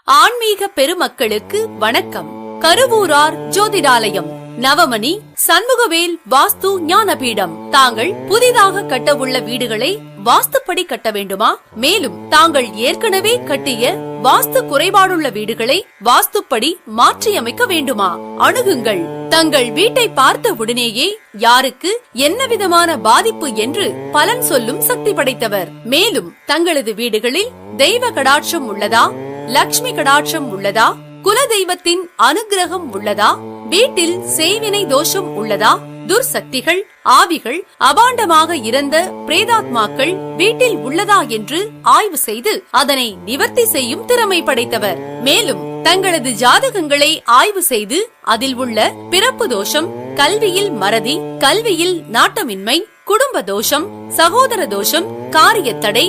ஆன்மீக பெருமக்களுக்கு வணக்கம். கருவூரார் ஜோதிடாலயம், நவமணி, சண்முகவேல் வாஸ்து ஞானபீடம். தாங்கள் புதிதாக கட்டவுள்ள வீடுகளை வாஸ்துப்படி கட்ட வேண்டுமா? மேலும் தாங்கள் ஏற்கனவே கட்டிய வாஸ்து குறைபாடுள்ள வீடுகளை வாஸ்துப்படி மாற்றியமைக்க வேண்டுமா? அணுகுங்கள். தங்கள் வீட்டை பார்த்த உடனேயே யாருக்கு என்ன விதமான பாதிப்பு என்று பலன் சொல்லும் சக்தி படைத்தவர். மேலும் தங்களது வீடுகளில் தெய்வ கடாட்சம் உள்ளதா, லக்ஷ்மி கடாட்சம் உள்ளதா, குல தெய்வத்தின் அனுகிரகம் உள்ளதா, வீட்டில் செய்வினை தோஷம் உள்ளதா, துர்சக்திகள், ஆவிகள், அபாண்டமாக இறந்த பிரேதாத்மாக்கள் வீட்டில் உள்ளதா என்று ஆய்வு செய்து அதனை நிவர்த்தி செய்யும் திறமை படைத்தவர். மேலும் தங்களது ஜாதகங்களை ஆய்வு செய்து அதில் உள்ள பிறப்பு தோஷம், கல்வியில் மறதி, கல்வியில் நாட்டமின்மை, குடும்ப தோஷம், சகோதர தோஷம், காரியத்தடை